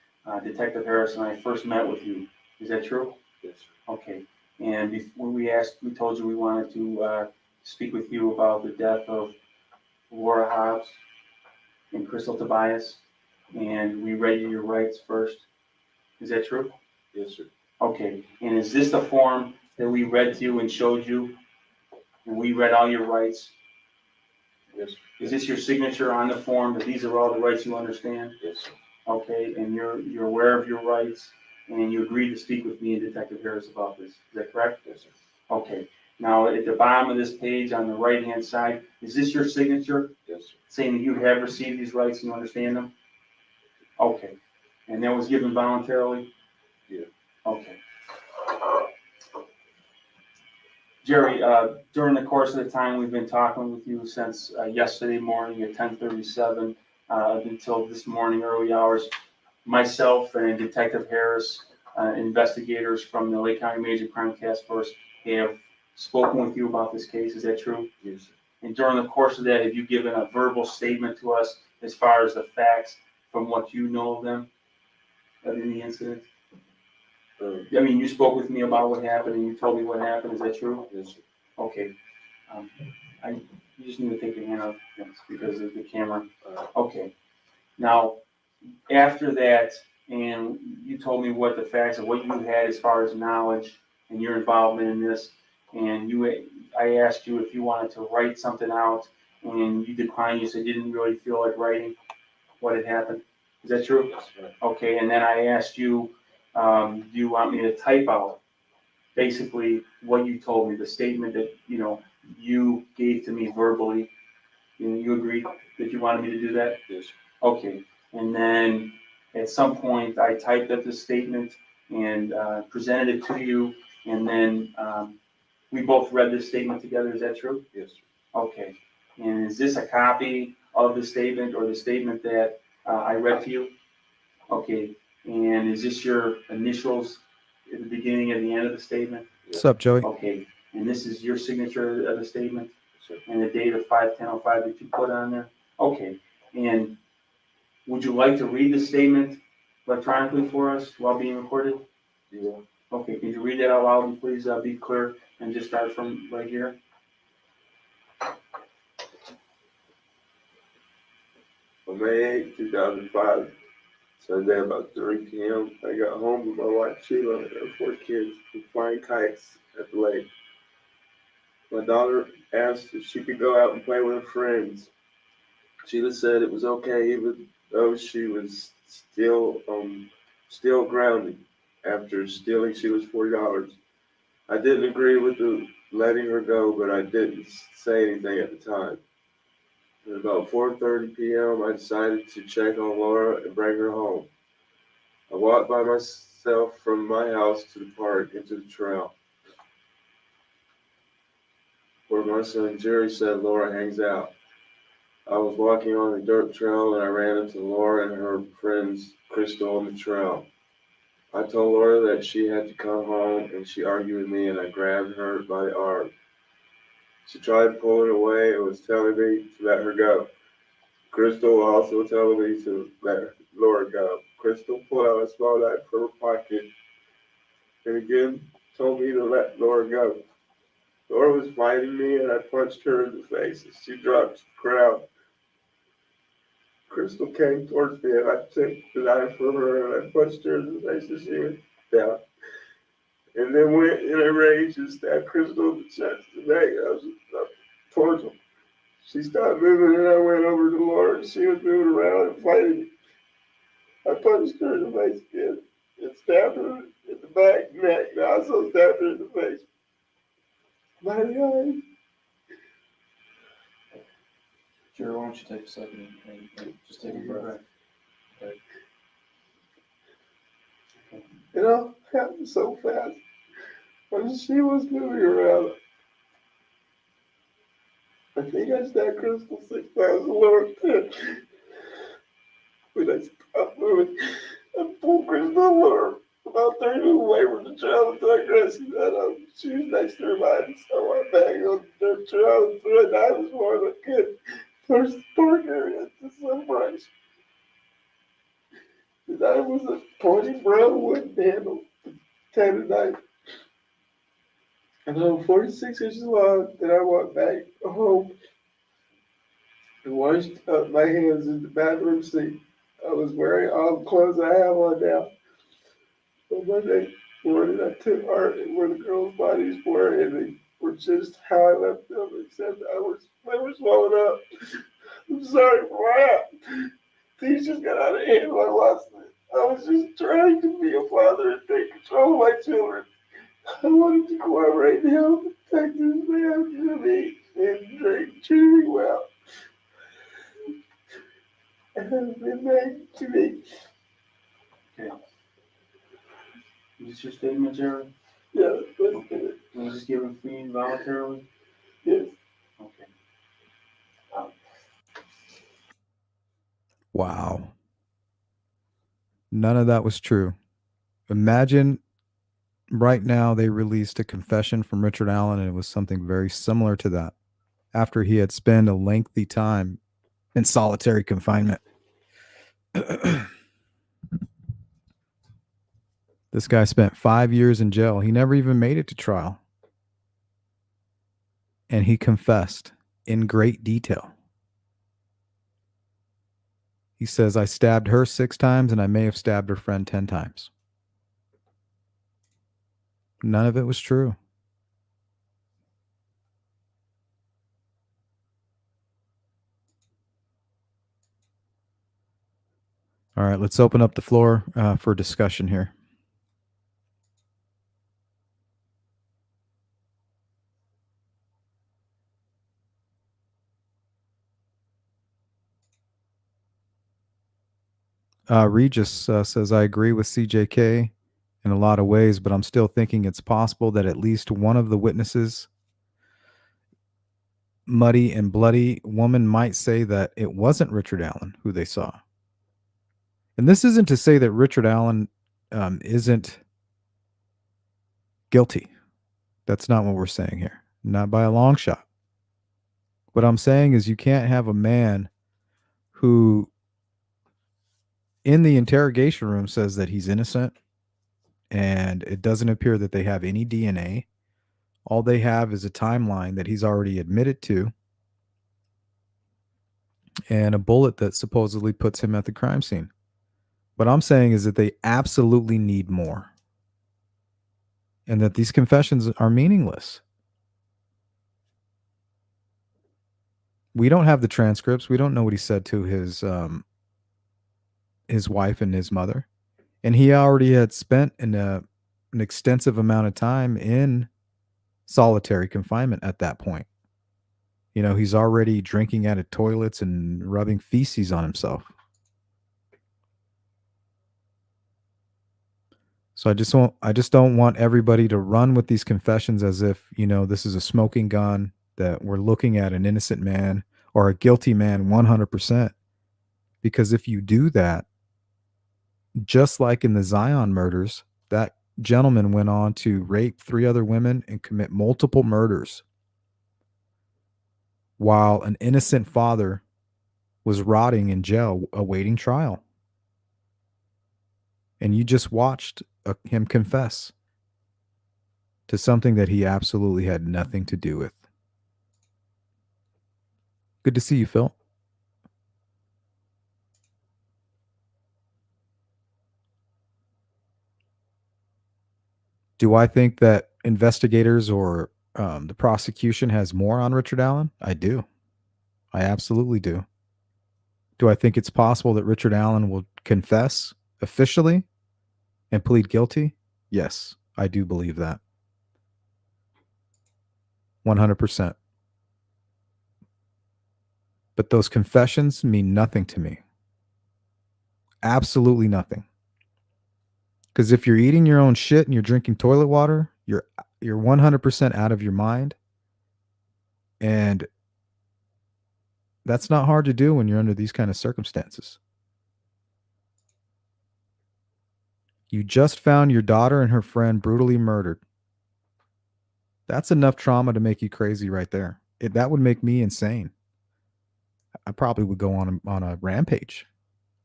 Detective Harris and I first met with you. Is that true? Yes, sir. Okay. And before we told you we wanted to speak with you about the death of Laura Hobbs and Crystal Tobias, and we read you your rights first. Is that true? Yes, sir. Okay. And is this the form that we read to you and showed you, and we read all your rights? Yes, sir. Is this your signature on the form that these are all the rights you understand? Yes, sir. Okay. And you're aware of your rights, and you agreed to speak with me and Detective Harris about this. Is that correct? Yes, sir. Okay. Now, at the bottom of this page on the right-hand side, is this your signature? Yes, sir. Saying that you have received these rights and you understand them? Okay. And that was given voluntarily? Yeah. Okay. Jerry, during the course of the time we've been talking with you since yesterday morning at 10:37 until this morning, early hours, myself and Detective Harris, investigators from the Lake County Major Crime Task Force, have spoken with you about this case. Is that true? Yes, sir. And during the course of that, have you given a verbal statement to us as far as the facts from what you know of them, of the incident? I mean, you spoke with me about what happened and you told me what happened. Is that true? Yes, sir. Okay. You just need to take your hand off because of the camera. Okay. Now, after that, and you told me what the facts of what you had as far as knowledge and your involvement in this, and I asked you if you wanted to write something out, and you declined. You said you didn't really feel like writing what had happened. Is that true? Yes, sir. Okay. And then I asked you, do you want me to type out basically what you told me, the statement that you gave to me verbally? You agreed that you wanted me to do that? Yes. Okay. And then at some point I typed up the statement and presented it to you, and then we both read this statement together. Is that true? Yes, sir. Okay. And is this a copy of the statement or the statement that I read to you? Okay. And is this your initials at the beginning and the end of the statement? What's up, Joey? Okay. And this is your signature of the statement? And the date of 5/10/05 that you put on there? Okay. And would you like to read the statement electronically for us while being recorded? Yeah. Okay, can you read that out loud and please be clear and just start from right here? On May 8, 2005, Sunday about 3 p.m., I got home with my wife Sheila and her 4 kids were flying kites at the lake. My daughter asked if she could go out and play with her friends. Sheila said it was okay even though she was still grounded after stealing Sheila's $40. I didn't agree with the letting her go, but I didn't say anything at the time. At about 4:30 p.m., I decided to check on Laura and bring her home. I walked by myself from my house to the park into the trail, where my son Jerry said Laura hangs out. I was walking on the dirt trail and I ran into Laura and her friends Crystal on the trail. I told Laura that she had to come home and she argued with me and I grabbed her by the arm. She tried pulling away and was telling me to let her go. Crystal also telling me to let Laura go. Crystal pulled out a small knife from her pocket and again told me to let Laura go. Laura was fighting me and I punched her in the face and she dropped to the ground. Crystal came towards me and I took the knife from her and I punched her in the face and she went down. And then went in a rage and stabbed Crystal in the chest and neck. I was towards her. She stopped moving and I went over to Laura and she was moving around and fighting. I punched her in the face again and stabbed her in the back, neck, and I also stabbed her in the face. By the eye. Jerry, why don't you take a second and just take a breath. Okay. It all happened so fast. When she was moving around, I think I stabbed Crystal 6 times lower than when I stopped moving. I pulled Crystal lower about 30 minutes away from the trail until I rescued that. She was next to her mind, so I went back on the trail and threw a knife as far as I could towards the park area to sunrise. The knife was a pointy brown wooden handle, tattered knife. And I'm 46 inches long, then I walked back home and washed up my hands in the bathroom sink. I was wearing all the clothes I have on now. On Monday morning, I took Art and where the girls' bodies were, and they were just how I left them, except they were swollen up. I'm sorry for that. Things just got out of hand when I lost it. I was just trying to be a father and take control of my children. I wanted to cooperate and help protect this man to me and treat me well. And has been made to me. Okay. Is this your statement, Jerry? Yeah, let's do it. Was this given free and voluntarily? Yes. Okay. Wow. None of that was true. Imagine right now they released a confession from Richard Allen, and it was something very similar to that after he had spent a lengthy time in solitary confinement. This guy spent 5 years in jail. He never even made it to trial. And he confessed in great detail. He says, I stabbed her 6 times and I may have stabbed her friend 10 times. None of it was true. All right, let's open up the floor for discussion here. Regis says, I agree with CJK in a lot of ways, but I'm still thinking it's possible that at least one of the witnesses, Muddy and Bloody Woman, might say that it wasn't Richard Allen who they saw. And this isn't to say that Richard Allen isn't guilty. That's not what we're saying here. Not by a long shot. What I'm saying is you can't have a man who in the interrogation room says that he's innocent, and it doesn't appear that they have any DNA. All they have is a timeline that he's already admitted to and a bullet that supposedly puts him at the crime scene. What I'm saying is that they absolutely need more, and that these confessions are meaningless. We don't have the transcripts. We don't know what he said to his wife and his mother. And he already had spent an extensive amount of time in solitary confinement at that point. You know, he's already drinking out of toilets and rubbing feces on himself. So I just don't want everybody to run with these confessions as if, you know, this is a smoking gun, that we're looking at an innocent man or a guilty man 100%. Because if you do that, just like in the Zion murders, that gentleman went on to rape 3 other women and commit multiple murders while an innocent father was rotting in jail awaiting trial. And you just watched him confess to something that he absolutely had nothing to do with. Good to see you, Phil. Do I think that investigators or the prosecution has more on Richard Allen? I do. I absolutely do. Do I think it's possible that Richard Allen will confess officially and plead guilty? Yes, I do believe that. 100%. But those confessions mean nothing to me. Absolutely nothing. Because if you're eating your own shit and you're drinking toilet water, you're 100% out of your mind. And that's not hard to do when you're under these kind of circumstances. You just found your daughter and her friend brutally murdered. That's enough trauma to make you crazy right there. That would make me insane. I probably would go on a rampage.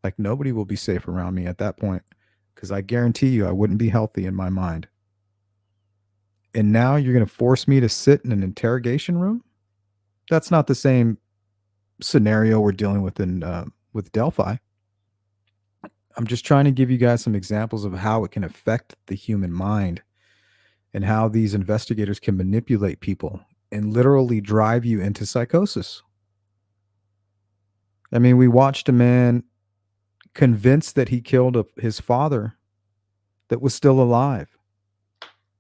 Like, nobody will be safe around me at that point, because I guarantee you I wouldn't be healthy in my mind. And now you're going to force me to sit in an interrogation room? That's not the same scenario we're dealing with with Delphi. I'm just trying to give you guys some examples of how it can affect the human mind and how these investigators can manipulate people and literally drive you into psychosis. I mean, we watched a man convinced that he killed his father that was still alive.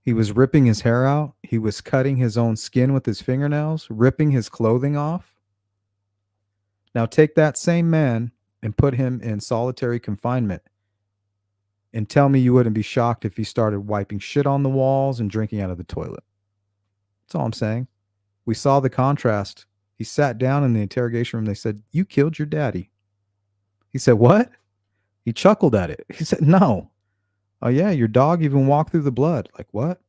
He was ripping his hair out. He was cutting his own skin with his fingernails, ripping his clothing off. Now take that same man and put him in solitary confinement and tell me you wouldn't be shocked if he started wiping shit on the walls and drinking out of the toilet. That's all I'm saying. We saw the contrast. He sat down in the interrogation room. They said, "You killed your daddy." He said, "What?" He chuckled at it. He said, "No." "Oh yeah, your dog even walked through the blood." Like, what?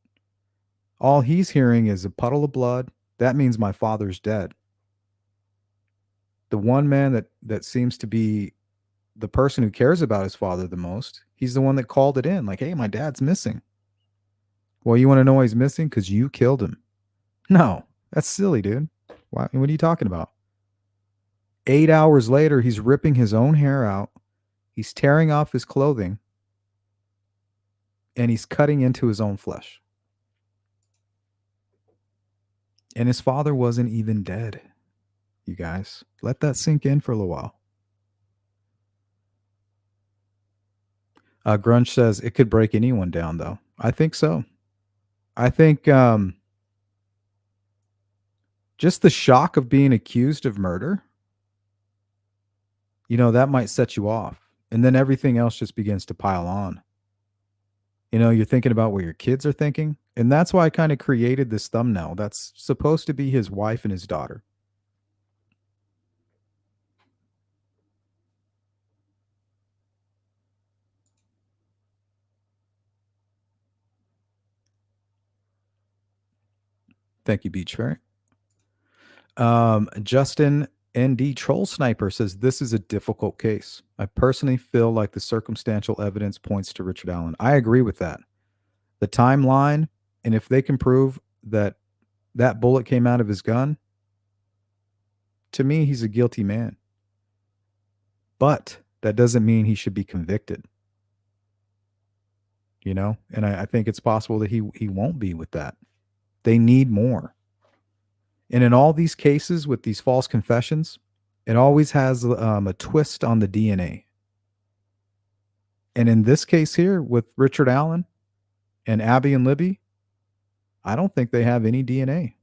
All he's hearing is a puddle of blood. That means my father's dead. The one man that seems to be the person who cares about his father the most, he's the one that called it in. Like, hey, my dad's missing. Well, you want to know why he's missing? Because you killed him. No, that's silly, dude. What are you talking about? 8 hours later, he's ripping his own hair out. He's tearing off his clothing. And he's cutting into his own flesh. And his father wasn't even dead. You guys, let that sink in for a little while. Grunge says it could break anyone down, though. I think so. I think just the shock of being accused of murder, you know, that might set you off. And then everything else just begins to pile on. You know, you're thinking about what your kids are thinking. And that's why I kind of created this thumbnail. That's supposed to be his wife and his daughter. Thank you, Beach Fairy. Justin ND Troll Sniper says this is a difficult case. I personally feel like the circumstantial evidence points to Richard Allen. I agree with that. The timeline, and if they can prove that that bullet came out of his gun, to me, he's a guilty man. But that doesn't mean he should be convicted. You know, and I think it's possible that he won't be with that. They need more. And in all these cases with these false confessions, it always has a twist on the DNA. And in this case here with Richard Allen and Abby and Libby, I don't think they have any DNA.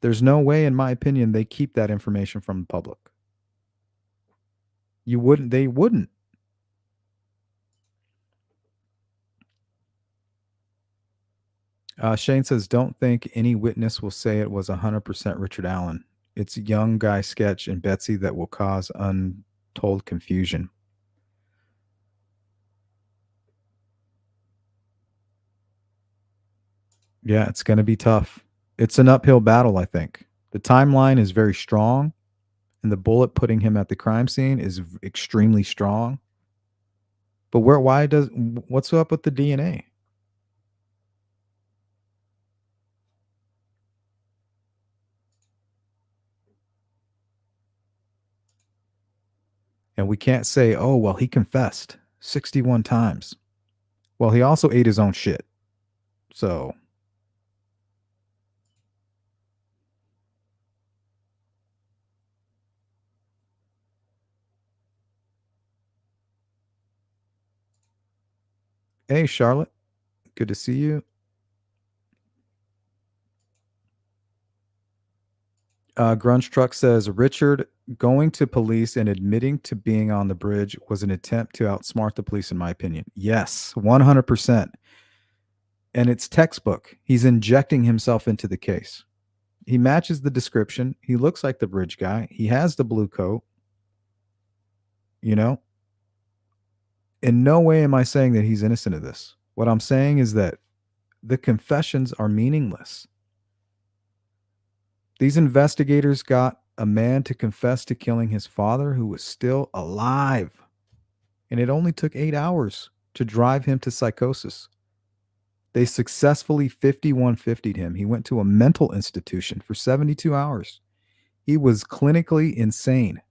There's no way, in my opinion, they keep that information from the public. They wouldn't. Shane says, don't think any witness will say it was 100% Richard Allen. It's a young guy sketch and Betsy that will cause untold confusion. Yeah, it's going to be tough. It's an uphill battle, I think. The timeline is very strong, and the bullet putting him at the crime scene is extremely strong. But what's up with the DNA? And we can't say, oh, well, he confessed 61 times. Well, he also ate his own shit. So. Hey, Charlotte. Good to see you. Grunge Truck says, Richard going to police and admitting to being on the bridge was an attempt to outsmart the police, in my opinion. Yes, 100%. And it's textbook. He's injecting himself into the case. He matches the description. He looks like the bridge guy. He has the blue coat. You know? In no way am I saying that he's innocent of this. What I'm saying is that the confessions are meaningless. These investigators got a man to confess to killing his father who was still alive. And it only took 8 hours to drive him to psychosis. They successfully 5150'd him. He went to a mental institution for 72 hours. He was clinically insane.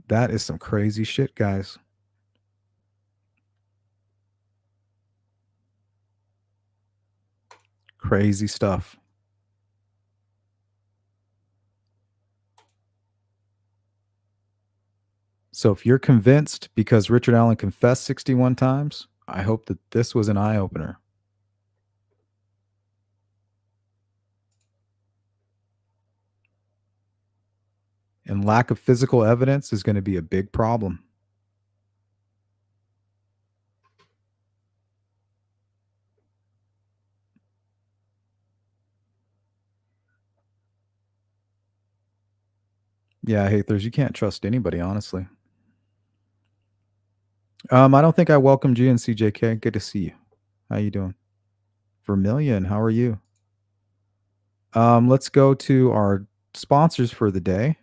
That is some crazy shit, guys. Crazy stuff. So if you're convinced because Richard Allen confessed 61 times, I hope that this was an eye-opener. And lack of physical evidence is going to be a big problem. Yeah, Hathers, you can't trust anybody, honestly. I don't think I welcomed you in CJK. Good to see you. How you doing? Vermilion, how are you? Let's go to our sponsors for the day.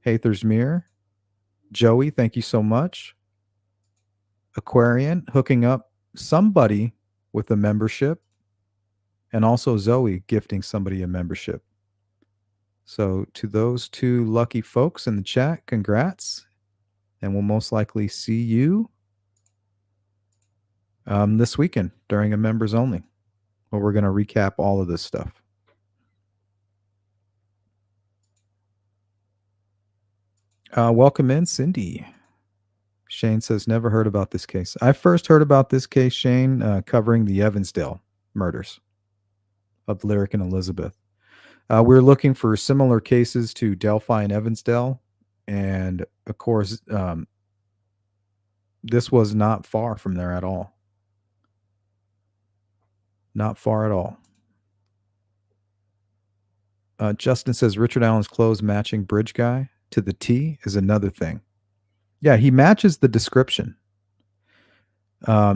Hathers Mirror. Joey, thank you so much. Aquarian, hooking up somebody with a membership. And also Zoe gifting somebody a membership. So to those two lucky folks in the chat, congrats. And we'll most likely see you this weekend during a members only, where we're going to recap all of this stuff. Welcome in, Cindy. Shane says, never heard about this case. I first heard about this case, Shane, covering the Evansdale murders of Lyric and Elizabeth. We're looking for similar cases to Delphi and Evansdale. And of course, this was not far from there at all. Not far at all. Justin says Richard Allen's clothes matching bridge guy to the T is another thing. Yeah, he matches the description.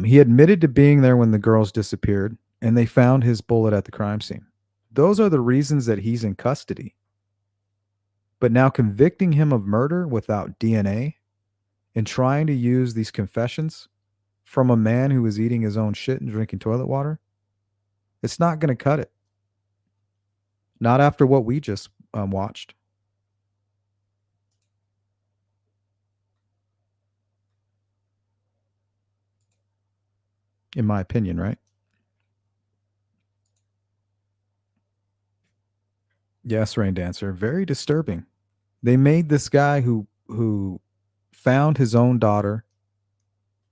He admitted to being there when the girls disappeared. and they found his bullet at the crime scene. Those are the reasons that he's in custody. But now convicting him of murder without DNA and trying to use these confessions from a man who was eating his own shit and drinking toilet water, it's not going to cut it. Not after what we just watched. In my opinion, right? Yes, Rain Dancer. Very disturbing. They made this guy who found his own daughter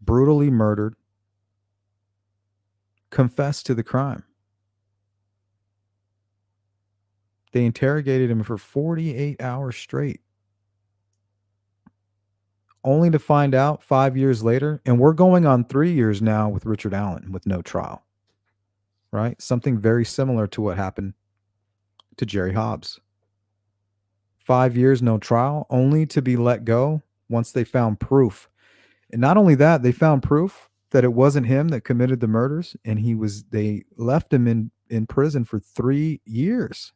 brutally murdered confess to the crime. They interrogated him for 48 hours straight, only to find out 5 years later, and we're going on 3 years now with Richard Allen with no trial, right? Something very similar to what happened to Jerry Hobbs. 5 years, no trial, only to be let go once they found proof. And not only that, they found proof that it wasn't him that committed the murders, and they left him in prison for 3 years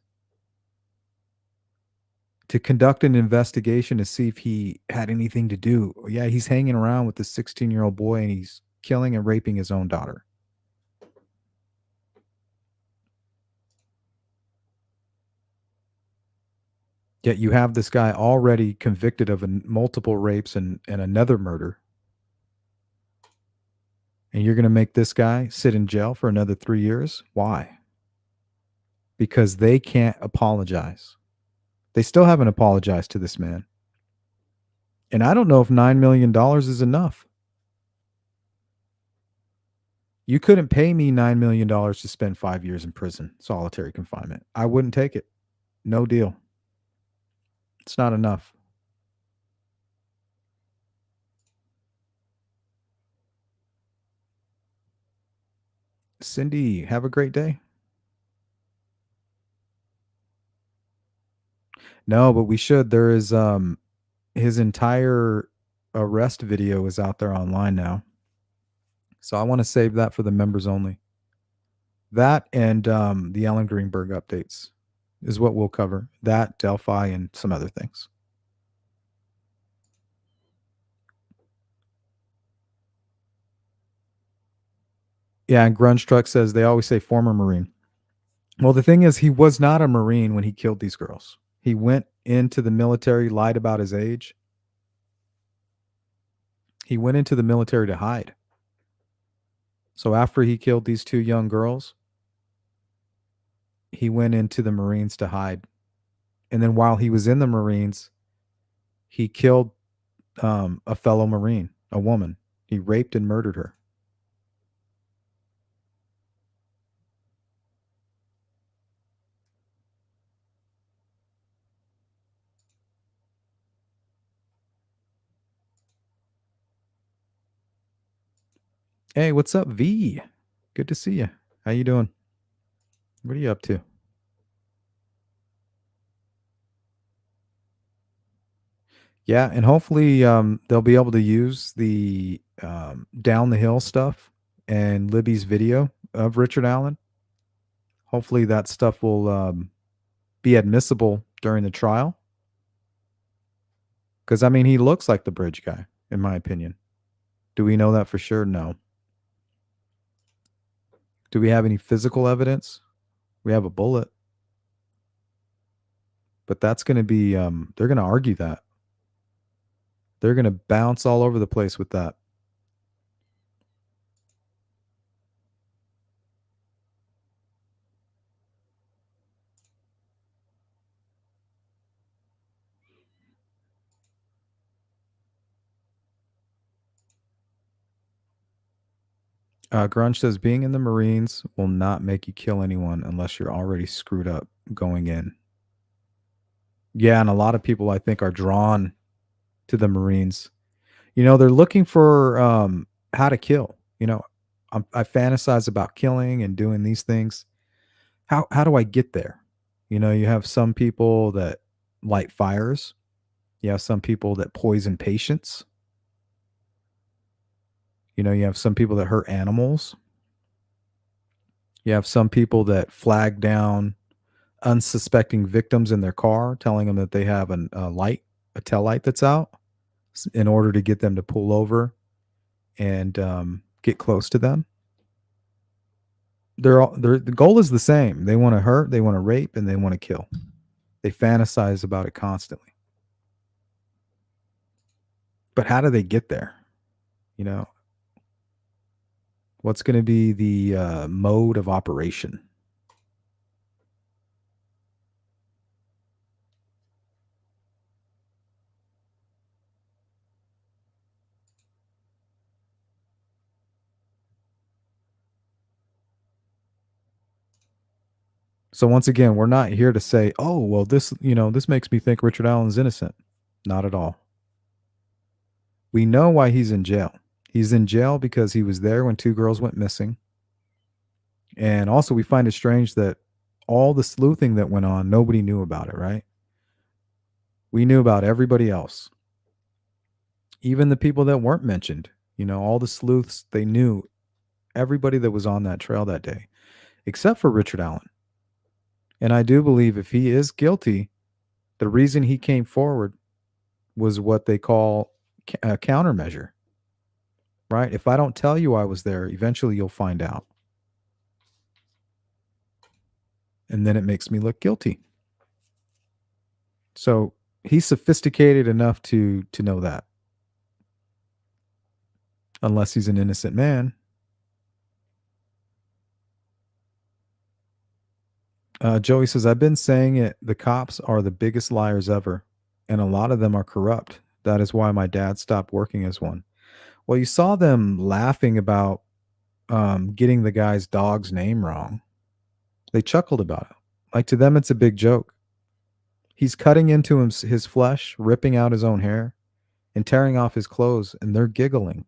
to conduct an investigation to see if he had anything to do. Yeah, he's hanging around with this 16-year-old boy, and he's killing and raping his own daughter. Yet you have this guy already convicted of multiple rapes and another murder. And you're going to make this guy sit in jail for another 3 years? Why? Because they can't apologize. They still haven't apologized to this man. And I don't know if $9 million is enough. You couldn't pay me $9 million to spend 5 years in prison, solitary confinement. I wouldn't take it. No deal. It's not enough. Cindy, have a great day. No, but we should. There is his entire arrest video is out there online now. So I want to save that for the members only. That and the Ellen Greenberg updates is what we'll cover. That, Delphi, and some other things. Yeah, and Grunge Truck says they always say former Marine. Well, the thing is, he was not a Marine when he killed these girls. He went into the military, lied about his age. He went into the military to hide. So after he killed these 2 young girls, he went into the Marines to hide. And then while he was in the Marines, he killed a fellow Marine, a woman. He raped and murdered her. Hey, what's up, V? Good to see you. How you doing? What are you up to? Yeah, and hopefully they'll be able to use the down the hill stuff and Libby's video of Richard Allen. Hopefully that stuff will be admissible during the trial. Because, I mean, he looks like the bridge guy, in my opinion. Do we know that for sure? No. Do we have any physical evidence? We have a bullet. But that's going to be, they're going to argue that. They're going to bounce all over the place with that. Grunge says being in the Marines will not make you kill anyone unless you're already screwed up going in. Yeah, and a lot of people I think are drawn to the Marines. You know, they're looking for how to kill. You know, I fantasize about killing and doing these things. How do I get there? You know, you have some people that light fires. You have some people that poison patients. You know, you have some people that hurt animals. You have some people that flag down unsuspecting victims in their car, telling them that they have a tail light that's out, in order to get them to pull over and get close to them. The goal is the same. They want to hurt, they want to rape, and they want to kill. They fantasize about it constantly. But how do they get there? You know, what's going to be the mode of operation? So once again, we're not here to say, oh, well, this makes me think Richard Allen's innocent. Not at all. We know why he's in jail. He's in jail because he was there when 2 girls went missing. And also we find it strange that all the sleuthing that went on, nobody knew about it, right? We knew about everybody else. Even the people that weren't mentioned, all the sleuths, they knew everybody that was on that trail that day, except for Richard Allen. And I do believe if he is guilty, the reason he came forward was what they call a countermeasure, right? If I don't tell you I was there, eventually you'll find out. And then it makes me look guilty. So he's sophisticated enough to know that. Unless he's an innocent man. Joey says, I've been saying it. The cops are the biggest liars ever, and a lot of them are corrupt. That is why my dad stopped working as one. Well, you saw them laughing about getting the guy's dog's name wrong. They chuckled about it. Like, to them, it's a big joke. He's cutting into his flesh, ripping out his own hair, and tearing off his clothes, and they're giggling.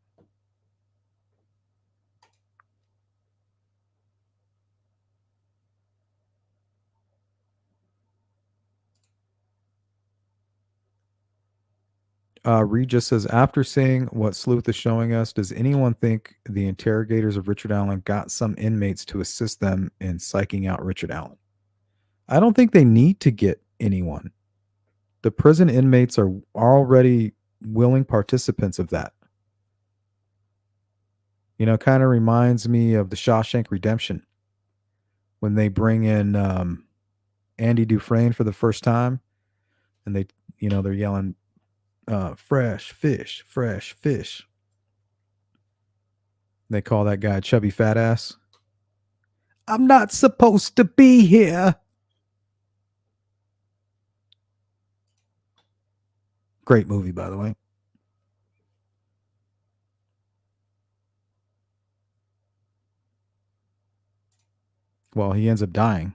Regis says, after seeing what Sleuth is showing us, does anyone think the interrogators of Richard Allen got some inmates to assist them in psyching out Richard Allen? I don't think they need to get anyone. The prison inmates are already willing participants of that. Kind of reminds me of the Shawshank Redemption, when they bring in Andy Dufresne for the first time, and they're yelling, fresh fish, fresh fish. They call that guy chubby fat ass. I'm not supposed to be here. Great movie, by the way. Well, he ends up dying.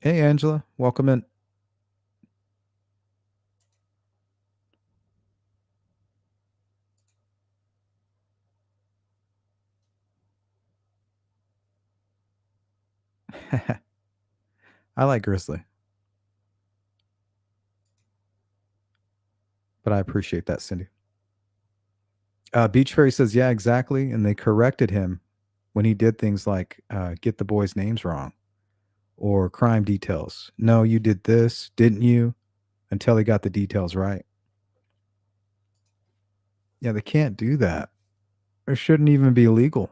Hey, Angela, welcome in. I like Grizzly. But I appreciate that, Cindy. Beach Fairy says, yeah, exactly. And they corrected him when he did things like get the boys' names wrong or crime details. No, you did this, didn't you? Until he got the details right. Yeah, they can't do that. It shouldn't even be illegal.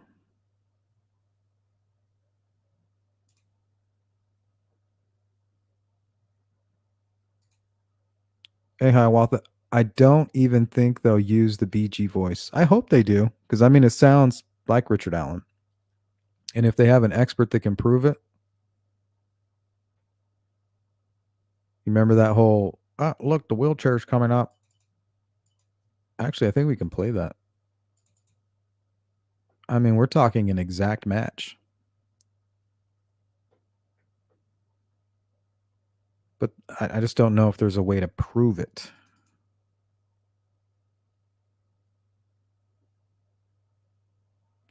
Hey, Hiawatha. I don't even think they'll use the BG voice. I hope they do, because it sounds like Richard Allen. And if they have an expert that can prove it, you remember that whole, look, the wheelchair's coming up. Actually, I think we can play that. We're talking an exact match. But I just don't know if there's a way to prove it.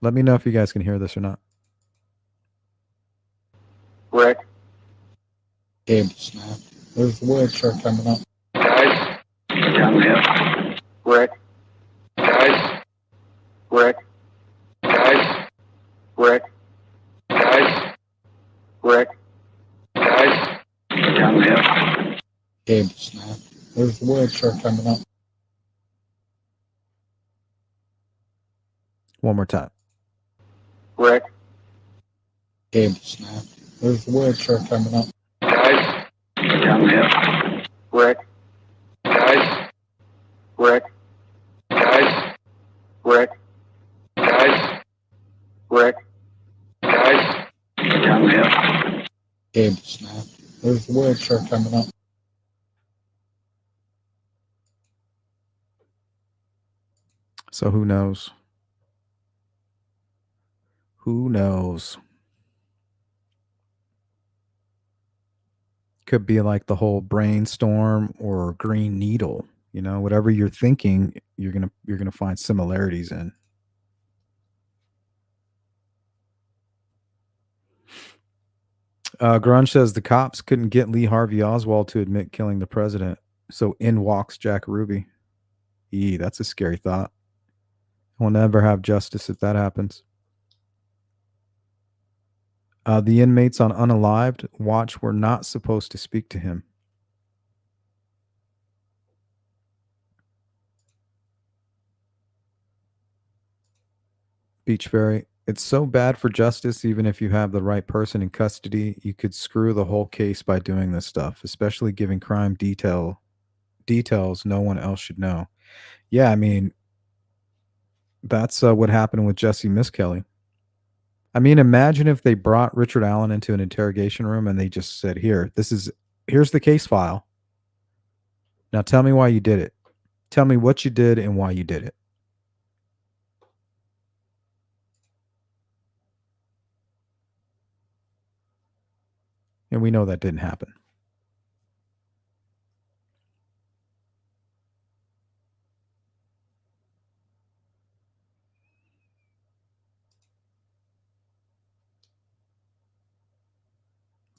Let me know if you guys can hear this or not. Rick. There's the wheelchair coming up. Guys, Brick. Guys. Brick. Guys. Brick. Guys. Brick. Guys. Down there. Gabe, snap. There's the word shark coming up. One more time. Brick. Gabe, snap. There's the word shark coming up. Guys. Down there. Brick. Guys. Brick. Guys. Brick. Guys. Brick. Guys. Down there. Gabe, snap. There's the word shark coming up. So who knows? Who knows? Could be like the whole brainstorm or green needle. You know, whatever you're thinking, you're gonna find similarities in. Grunge says the cops couldn't get Lee Harvey Oswald to admit killing the president, so in walks Jack Ruby. That's a scary thought. We'll never have justice if that happens. The inmates on Unalived watch were not supposed to speak to him. Beach Ferry. It's so bad for justice, even if you have the right person in custody, you could screw the whole case by doing this stuff, especially giving crime details no one else should know. Yeah, I mean, that's what happened with Jesse Miskelly. I mean, imagine if they brought Richard Allen into an interrogation room and they just said, here's the case file. Now tell me why you did it. Tell me what you did and why you did it. And we know that didn't happen.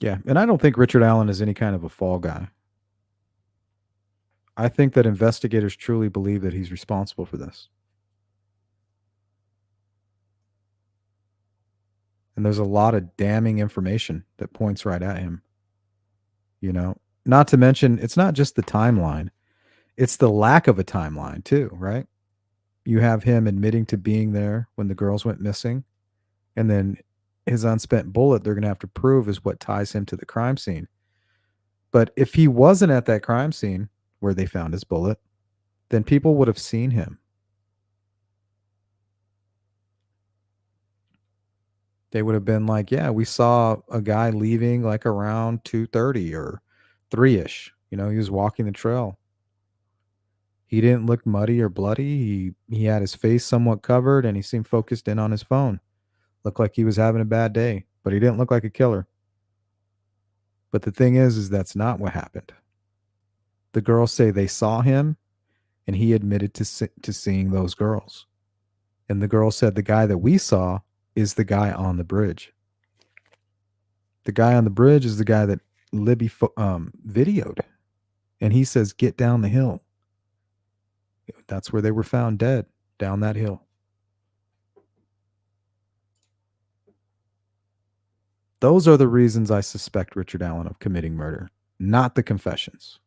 Yeah, and I don't think Richard Allen is any kind of a fall guy. I think that investigators truly believe that he's responsible for this. And there's a lot of damning information that points right at him. You know, not to mention, it's not just the timeline. It's the lack of a timeline too, right? You have him admitting to being there when the girls went missing. And then his unspent bullet, they're going to have to prove is what ties him to the crime scene. But if he wasn't at that crime scene where they found his bullet, then people would have seen him. They would have been like, yeah, we saw a guy leaving like around 2:30 or 3-ish. You know, he was walking the trail. He didn't look muddy or bloody. He had his face somewhat covered and he seemed focused in on his phone. Looked like he was having a bad day, but he didn't look like a killer. But the thing is that's not what happened. The girls say they saw him and he admitted to seeing those girls. And the girl said the guy that we saw is the guy on the bridge. The guy on the bridge is the guy that Libby videoed. And he says, get down the hill. That's where they were found dead, down that hill. Those are the reasons I suspect Richard Allen of committing murder, not the confessions.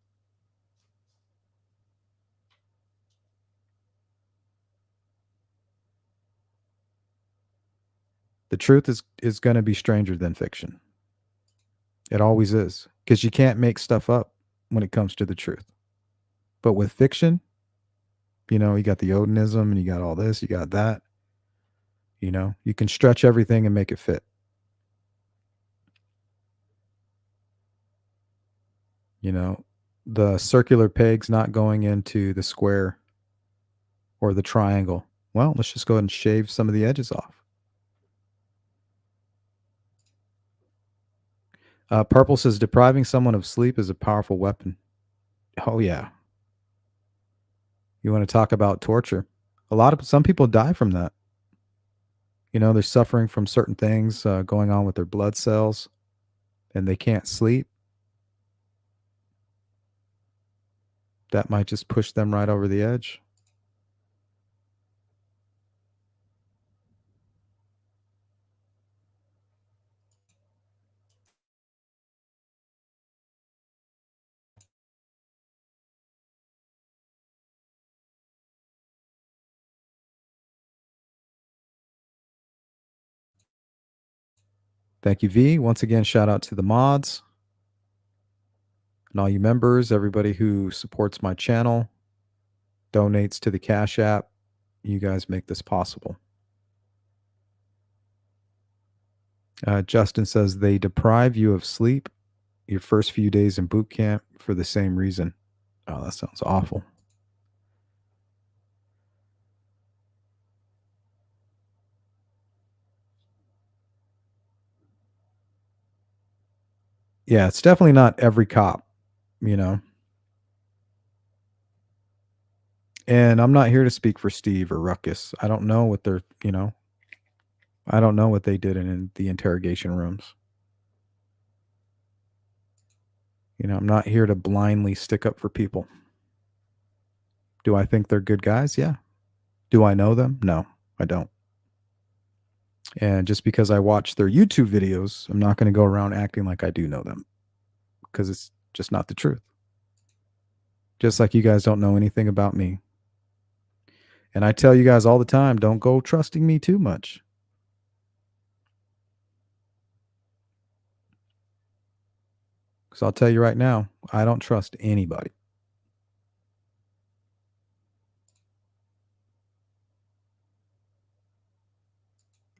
The truth is going to be stranger than fiction. It always is, because you can't make stuff up when it comes to the truth. But with fiction, you know, you got the Odinism and you got all this, you got that. You know, you can stretch everything and make it fit. You know, the circular peg's not going into the square or the triangle. Well, let's just go ahead and shave some of the edges off. Purple says depriving someone of sleep is a powerful weapon. Oh, yeah. You want to talk about torture? Some people die from that. You know, they're suffering from certain things going on with their blood cells and they can't sleep. That might just push them right over the edge. Thank you, V. Once again, shout out to the mods and all you members, everybody who supports my channel, donates to the Cash App. You guys make this possible. Justin says they deprive you of sleep your first few days in boot camp for the same reason. Oh, that sounds awful. Yeah, it's definitely not every cop, you know. And I'm not here to speak for Steve or Ruckus. I don't know what they're, you know, I don't know what they did in the interrogation rooms. You know, I'm not here to blindly stick up for people. Do I think they're good guys? Yeah. Do I know them? No, I don't. And just because I watch their YouTube videos, I'm not going to go around acting like I do know them, because it's just not the truth. Just like you guys don't know anything about me. And I tell you guys all the time, don't go trusting me too much. Because I'll tell you right now, I don't trust anybody.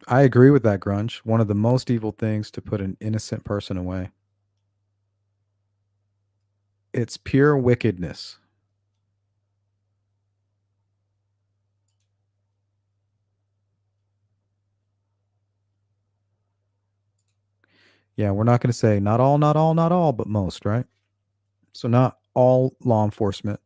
I agree with that, Grunge. One of the most evil things to put an innocent person away. It's pure wickedness. Yeah, we're not going to say not all, not all, not all, but most, right? So not all law enforcement.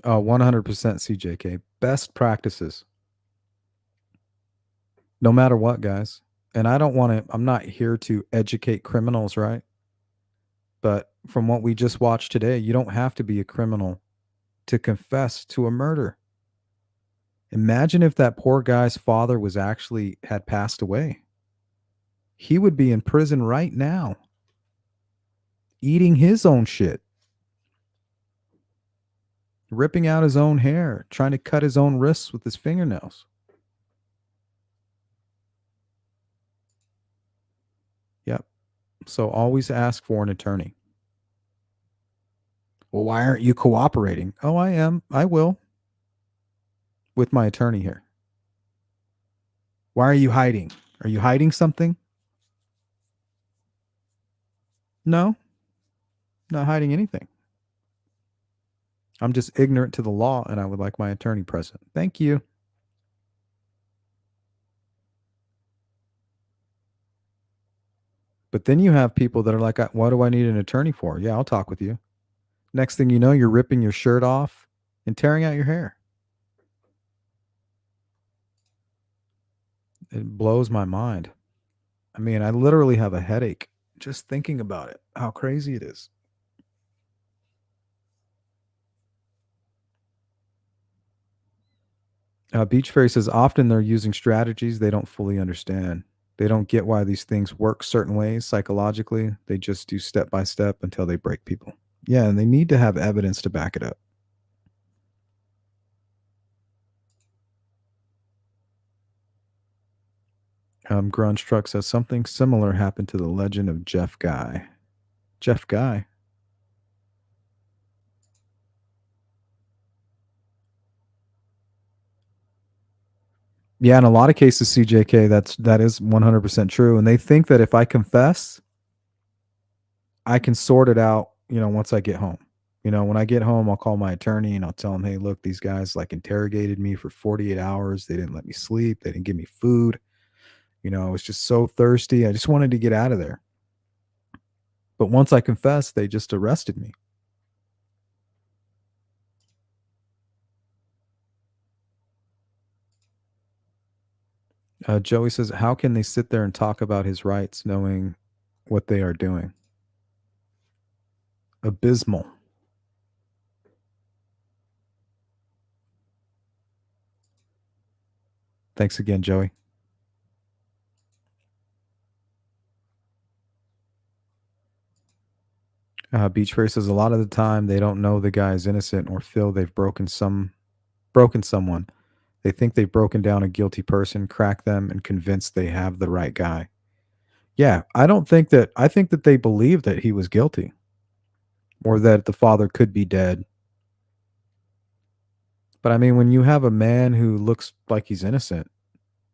Oh, 100% CJK. Best practices. No matter what, guys. And I don't want to, I'm not here to educate criminals, right? But from what we just watched today, you don't have to be a criminal to confess to a murder. Imagine if that poor guy's father was actually had passed away. He would be in prison right now, eating his own shit, ripping out his own hair, trying to cut his own wrists with his fingernails. Yep. So always ask for an attorney. Well, why aren't you cooperating? Oh, I am. I will. With my attorney here. Why are you hiding? Are you hiding something? No. Not hiding anything. I'm just ignorant to the law and I would like my attorney present. Thank you. But then you have people that are like, what do I need an attorney for? Yeah, I'll talk with you. Next thing you know, you're ripping your shirt off and tearing out your hair. It blows my mind. I mean, I literally have a headache just thinking about it, how crazy it is. Beach Fairy says, often they're using strategies they don't fully understand. They don't get why these things work certain ways psychologically. They just do step by step until they break people. Yeah, and they need to have evidence to back it up. Grunge Truck says something similar happened to the legend of Jeff Guy. Jeff Guy? Yeah, in a lot of cases, CJK, that is 100% true. And they think that if I confess, I can sort it out, you know, once I get home. You know, when I get home, I'll call my attorney and I'll tell him, hey, look, these guys like interrogated me for 48 hours. They didn't let me sleep. They didn't give me food. You know, I was just so thirsty. I just wanted to get out of there. But once I confessed, they just arrested me. Joey says, how can they sit there and talk about his rights knowing what they are doing? Abysmal. Thanks again, Joey. Beach Fairy says, a lot of the time they don't know the guy is innocent or feel they've broken someone. They think they've broken down a guilty person, cracked them, and convinced they have the right guy. Yeah, I think that they believe that he was guilty or that the father could be dead. But I mean, when you have a man who looks like he's innocent,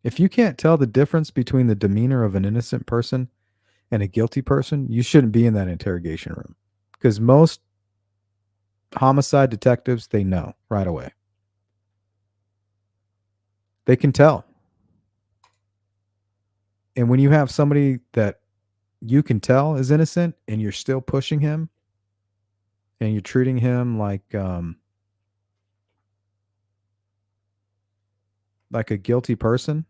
if you can't tell the difference between the demeanor of an innocent person and a guilty person, you shouldn't be in that interrogation room. Because most homicide detectives, they know right away. They can tell. And when you have somebody that you can tell is innocent and you're still pushing him and you're treating him like a guilty person,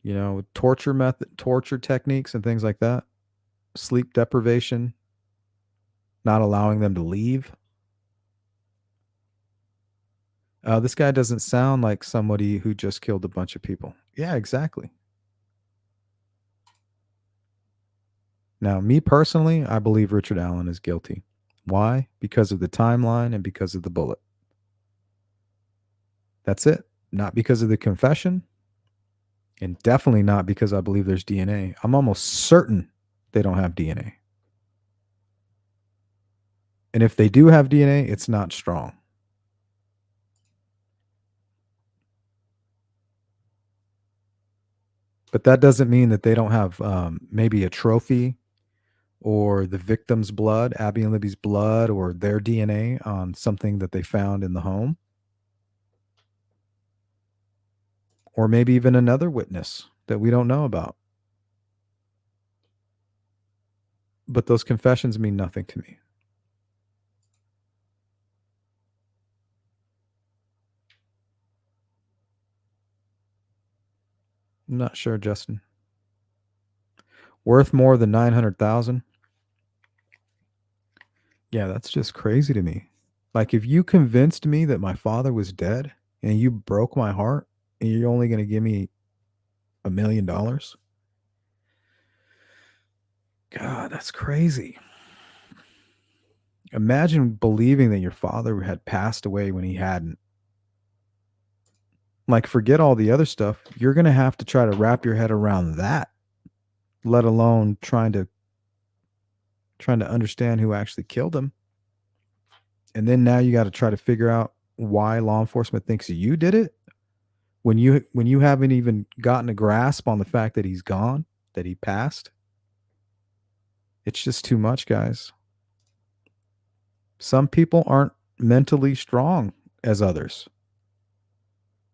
you know, torture techniques and things like that, sleep deprivation, not allowing them to leave. This guy doesn't sound like somebody who just killed a bunch of people. Yeah, exactly. Now, me personally, I believe Richard Allen is guilty. Why? Because of the timeline and because of the bullet. That's it. Not because of the confession, and definitely not because I believe there's DNA. I'm almost certain they don't have DNA. And if they do have DNA, it's not strong. But that doesn't mean that they don't have maybe a trophy or the victim's blood, Abby and Libby's blood, or their DNA on something that they found in the home. Or maybe even another witness that we don't know about. But those confessions mean nothing to me. I'm not sure, Justin. Worth more than 900,000? Yeah, that's just crazy to me. Like, if you convinced me that my father was dead and you broke my heart and you're only going to give me $1 million? God, that's crazy. Imagine believing that your father had passed away when he hadn't. Like, forget all the other stuff. You're going to have to try to wrap your head around that, let alone trying to understand who actually killed him. And then now you got to try to figure out why law enforcement thinks you did it when you haven't even gotten a grasp on the fact that he's gone, that he passed. It's just too much, guys. Some people aren't mentally strong as others.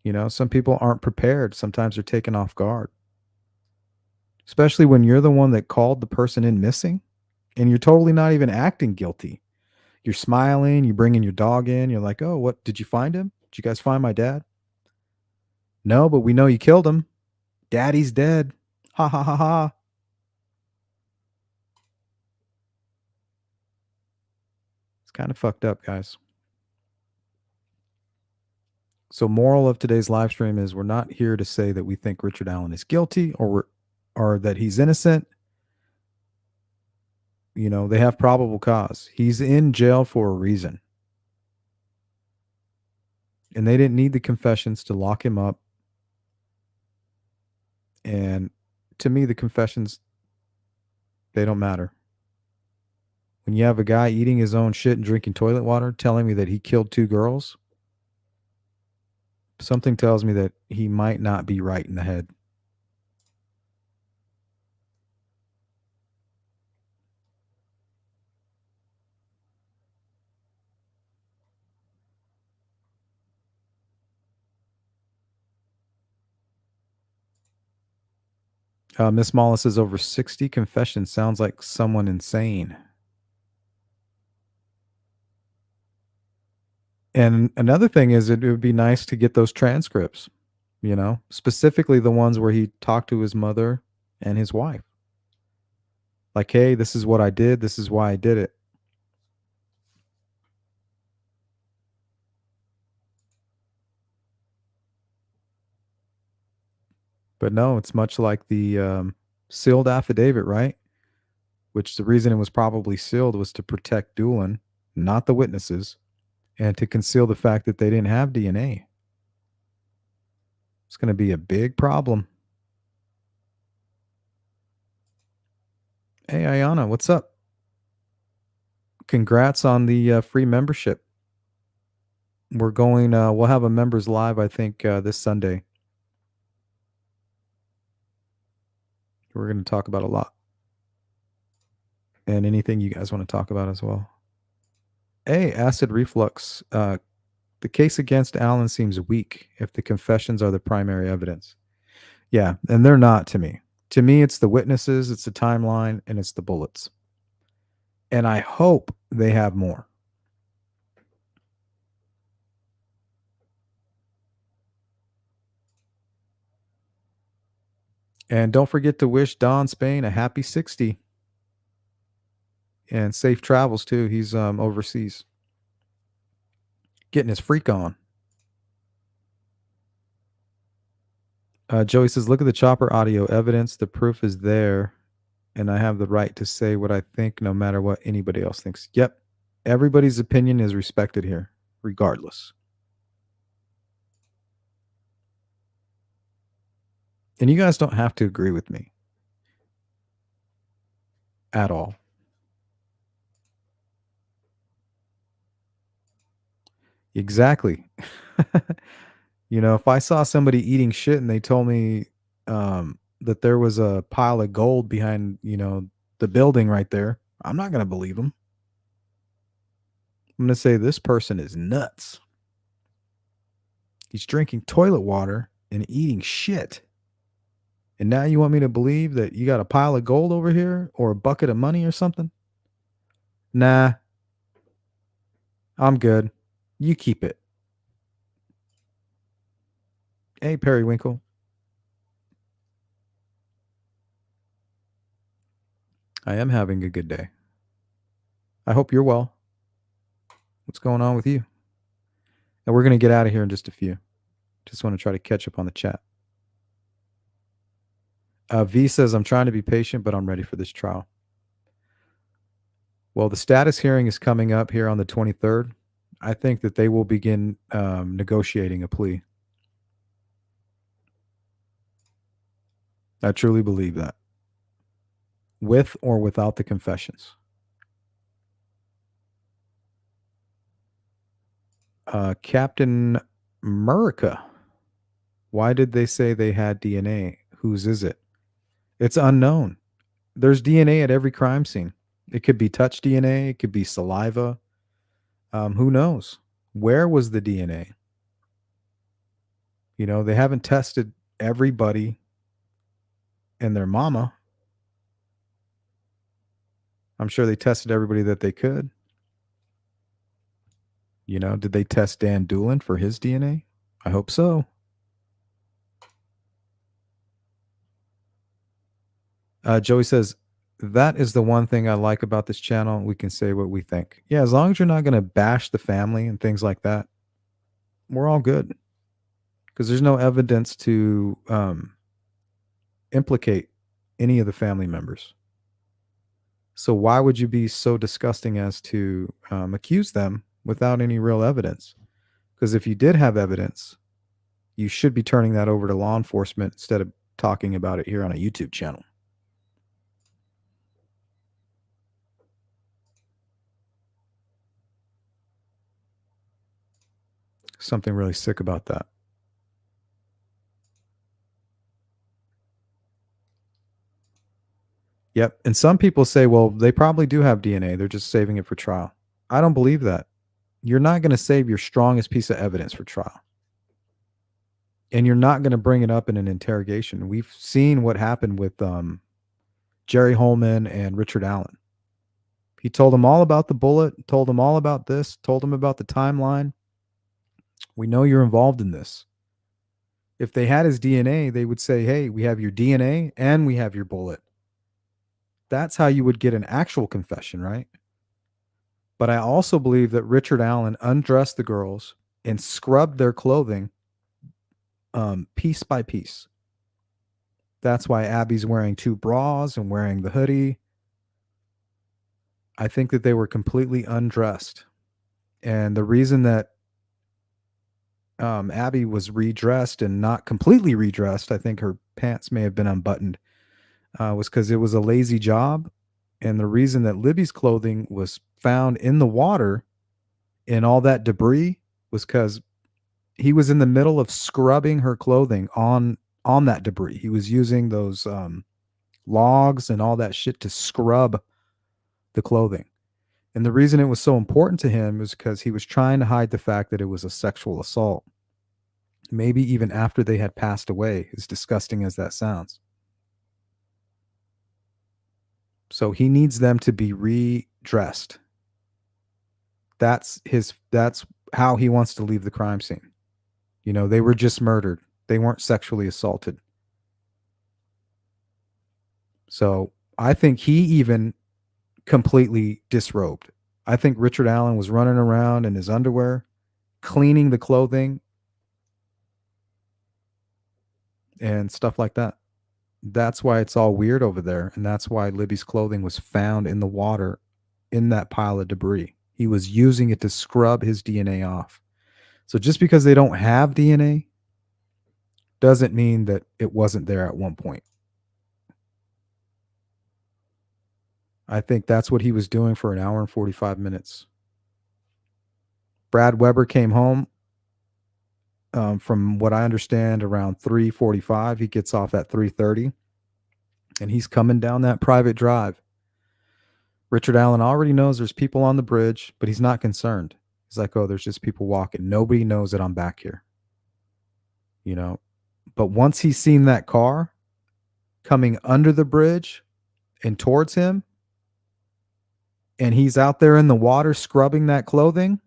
You know, some people aren't prepared. Sometimes they're taken off guard. Especially when you're the one that called the person in missing and you're totally not even acting guilty. You're smiling, you're bringing your dog in. You're like, oh, what? Did you find him? Did you guys find my dad? No, but we know you killed him. Daddy's dead. Ha ha ha ha. It's kind of fucked up, guys. So moral of today's live stream is we're not here to say that we think Richard Allen is guilty or that he's innocent. You know, they have probable cause. He's in jail for a reason. And they didn't need the confessions to lock him up. And to me, the confessions, they don't matter. When you have a guy eating his own shit and drinking toilet water telling me that he killed 2 girls, something tells me that he might not be right in the head. Miss Mala says over 60 confessions sounds like someone insane. And another thing is it would be nice to get those transcripts, you know, specifically the ones where he talked to his mother and his wife. Like, hey, this is what I did. This is why I did it. But no, it's much like the sealed affidavit, right? Which the reason it was probably sealed was to protect Doolin, not the witnesses, and to conceal the fact that they didn't have DNA. It's going to be a big problem. Hey, Ayana, what's up? Congrats on the free membership. We're going, we'll have a members live, I think, this Sunday. We're going to talk about a lot. And anything you guys want to talk about as well. Hey, acid reflux. The case against Allen seems weak if the confessions are the primary evidence. Yeah, and they're not to me. To me, it's the witnesses, it's the timeline, and it's the bullets. And I hope they have more. And don't forget to wish Don Spain a happy 60. And safe travels, too. He's overseas. Getting his freak on. Joey says, look at the chopper audio evidence. The proof is there. And I have the right to say what I think no matter what anybody else thinks. Yep. Everybody's opinion is respected here, regardless. And you guys don't have to agree with me. At all. Exactly. You know, if I saw somebody eating shit and they told me that there was a pile of gold behind, you know, the building right there, I'm not going to believe them. I'm going to say this person is nuts. He's drinking toilet water and eating shit. And now you want me to believe that you got a pile of gold over here or a bucket of money or something? Nah. I'm good. You keep it. Hey, Periwinkle. I am having a good day. I hope you're well. What's going on with you? And we're going to get out of here in just a few. Just want to try to catch up on the chat. V says, I'm trying to be patient, but I'm ready for this trial. Well, the status hearing is coming up here on the 23rd. I think that they will begin negotiating a plea. I truly believe that. With or without the confessions. Captain America. Why did they say they had DNA? Whose is it? It's unknown. There's DNA at every crime scene. It could be touch DNA. It could be saliva. Who knows? Where was the DNA? You know, they haven't tested everybody and their mama. I'm sure they tested everybody that they could. You know, did they test Dan Doolin for his DNA? I hope so. Joey says, that is the one thing I like about this channel. We can say what we think. Yeah, as long as you're not going to bash the family and things like that, we're all good. Because there's no evidence to implicate any of the family members. So why would you be so disgusting as to accuse them without any real evidence? Because if you did have evidence, you should be turning that over to law enforcement instead of talking about it here on a YouTube channel. Something really sick about that. Yep. And some people say, well, they probably do have DNA. They're just saving it for trial. I don't believe that. You're not going to save your strongest piece of evidence for trial. And you're not going to bring it up in an interrogation. We've seen what happened with Jerry Holman and Richard Allen. He told them all about the bullet, told them all about this, told them about the timeline. We know you're involved in this. If they had his DNA, they would say, hey, we have your DNA and we have your bullet. That's how you would get an actual confession, right? But I also believe that Richard Allen undressed the girls and scrubbed their clothing piece by piece. That's why Abby's wearing 2 bras and wearing the hoodie. I think that they were completely undressed. And the reason that Abby was redressed and not completely redressed, I think her pants may have been unbuttoned, was because it was a lazy job. And the reason that Libby's clothing was found in the water and all that debris was because he was in the middle of scrubbing her clothing on that debris. He was using those logs and all that shit to scrub the clothing. And the reason it was so important to him is because he was trying to hide the fact that it was a sexual assault. Maybe even after they had passed away, as disgusting as that sounds. So he needs them to be redressed. That's how he wants to leave the crime scene. You know, they were just murdered. They weren't sexually assaulted. So I think he even completely disrobed. I think Richard Allen was running around in his underwear, cleaning the clothing and stuff like that. That's why it's all weird over there. And that's why Libby's clothing was found in the water in that pile of debris. He was using it to scrub his DNA off. So just because they don't have DNA doesn't mean that it wasn't there at one point. I think that's what he was doing for an hour and 45 minutes. Brad Weber came home from what I understand around 3:45. He gets off at 3:30 and he's coming down that private drive. Richard Allen already knows there's people on the bridge, but he's not concerned. He's like, oh, there's just people walking. Nobody knows that I'm back here. You know, but once he's seen that car coming under the bridge and towards him, and he's out there in the water scrubbing that clothing,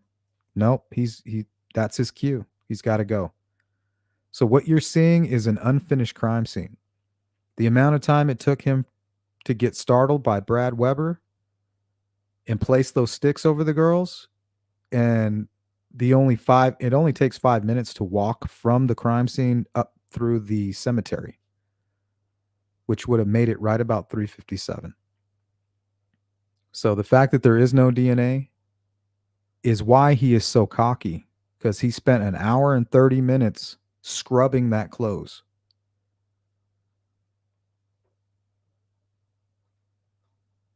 nope, that's his cue. He's got to go. So what you're seeing is an unfinished crime scene. The amount of time it took him to get startled by Brad Weber and place those sticks over the girls, and it only takes 5 minutes to walk from the crime scene up through the cemetery, which would have made it right about 3:57. So the fact that there is no DNA is why he is so cocky, because he spent an hour and 30 minutes scrubbing that clothes.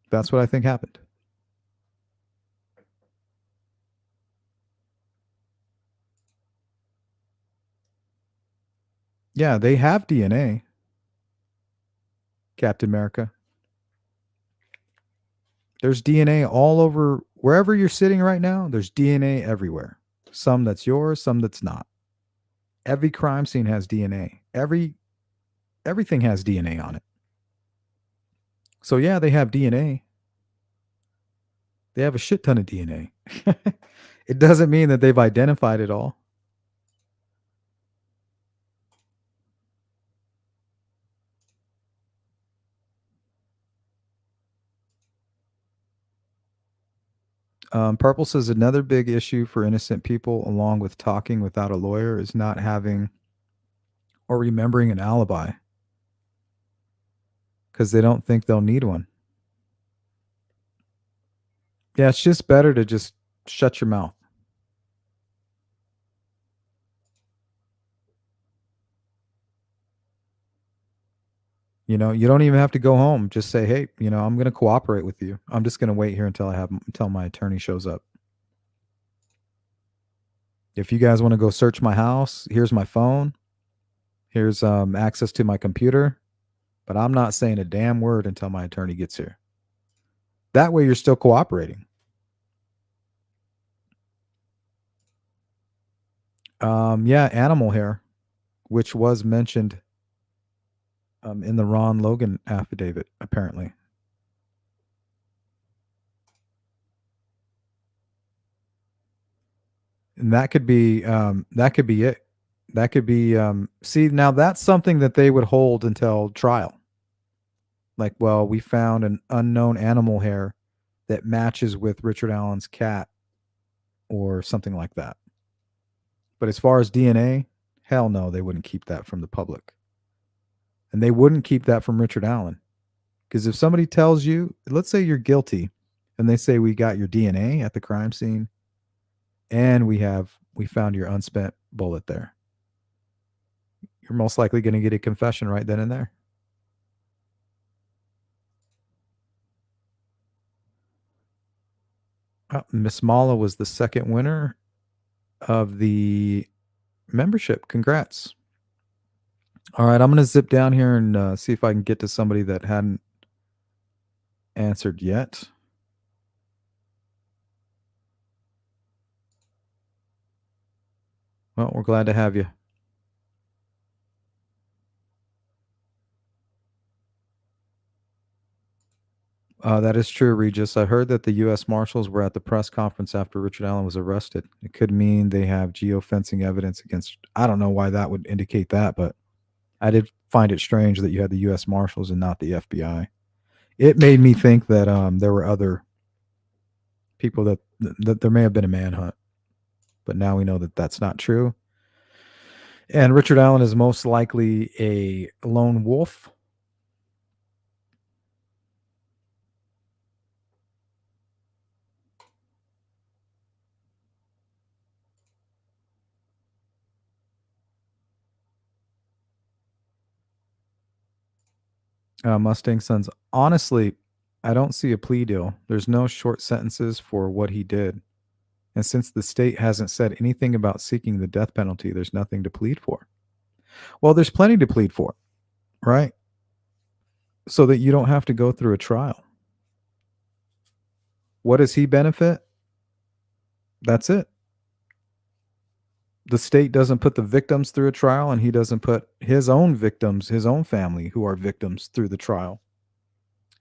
That's what I think happened. Yeah, they have DNA. Captain America. There's DNA all over. Wherever you're sitting right now, there's DNA everywhere. Some that's yours, some that's not. Every crime scene has DNA. Everything has DNA on it. So yeah, they have DNA. They have a shit ton of DNA. It doesn't mean that they've identified it all. Purple says another big issue for innocent people, along with talking without a lawyer, is not having or remembering an alibi, because they don't think they'll need one. Yeah, it's just better to just shut your mouth. You know, you don't even have to go home. Just say, hey, you know, I'm going to cooperate with you. I'm just going to wait here until my attorney shows up. If you guys want to go search my house, here's my phone. Here's access to my computer. But I'm not saying a damn word until my attorney gets here. That way you're still cooperating. Yeah, animal hair. which was mentioned in the Ron Logan affidavit, apparently. And that could be it. That could be see, now that's something that they would hold until trial. Like, well, we found an unknown animal hair that matches with Richard Allen's cat or something like that. But as far as DNA, hell no, they wouldn't keep that from the public. And they wouldn't keep that from Richard Allen. Because if somebody tells you, let's say you're guilty, and they say we got your DNA at the crime scene, and we found your unspent bullet there, you're most likely going to get a confession right then and there. Miss Mala was the second winner of the membership. Congrats. All right, I'm going to zip down here and see if I can get to somebody that hadn't answered yet. Well, we're glad to have you. That is true, Regis. I heard that the U.S. Marshals were at the press conference after Richard Allen was arrested. It could mean they have geofencing evidence against. I don't know why that would indicate that, but I did find it strange that you had the U.S. Marshals and not the FBI. It made me think that there were other people that there may have been a manhunt, but now we know that that's not true. And Richard Allen is most likely a lone wolf. Mustang Sons. Honestly, I don't see a plea deal. There's no short sentences for what he did. And since the state hasn't said anything about seeking the death penalty, there's nothing to plead for. Well, there's plenty to plead for, right? So that you don't have to go through a trial. What does he benefit? That's it. The state doesn't put the victims through a trial, and he doesn't put his own victims, his own family who are victims, through the trial.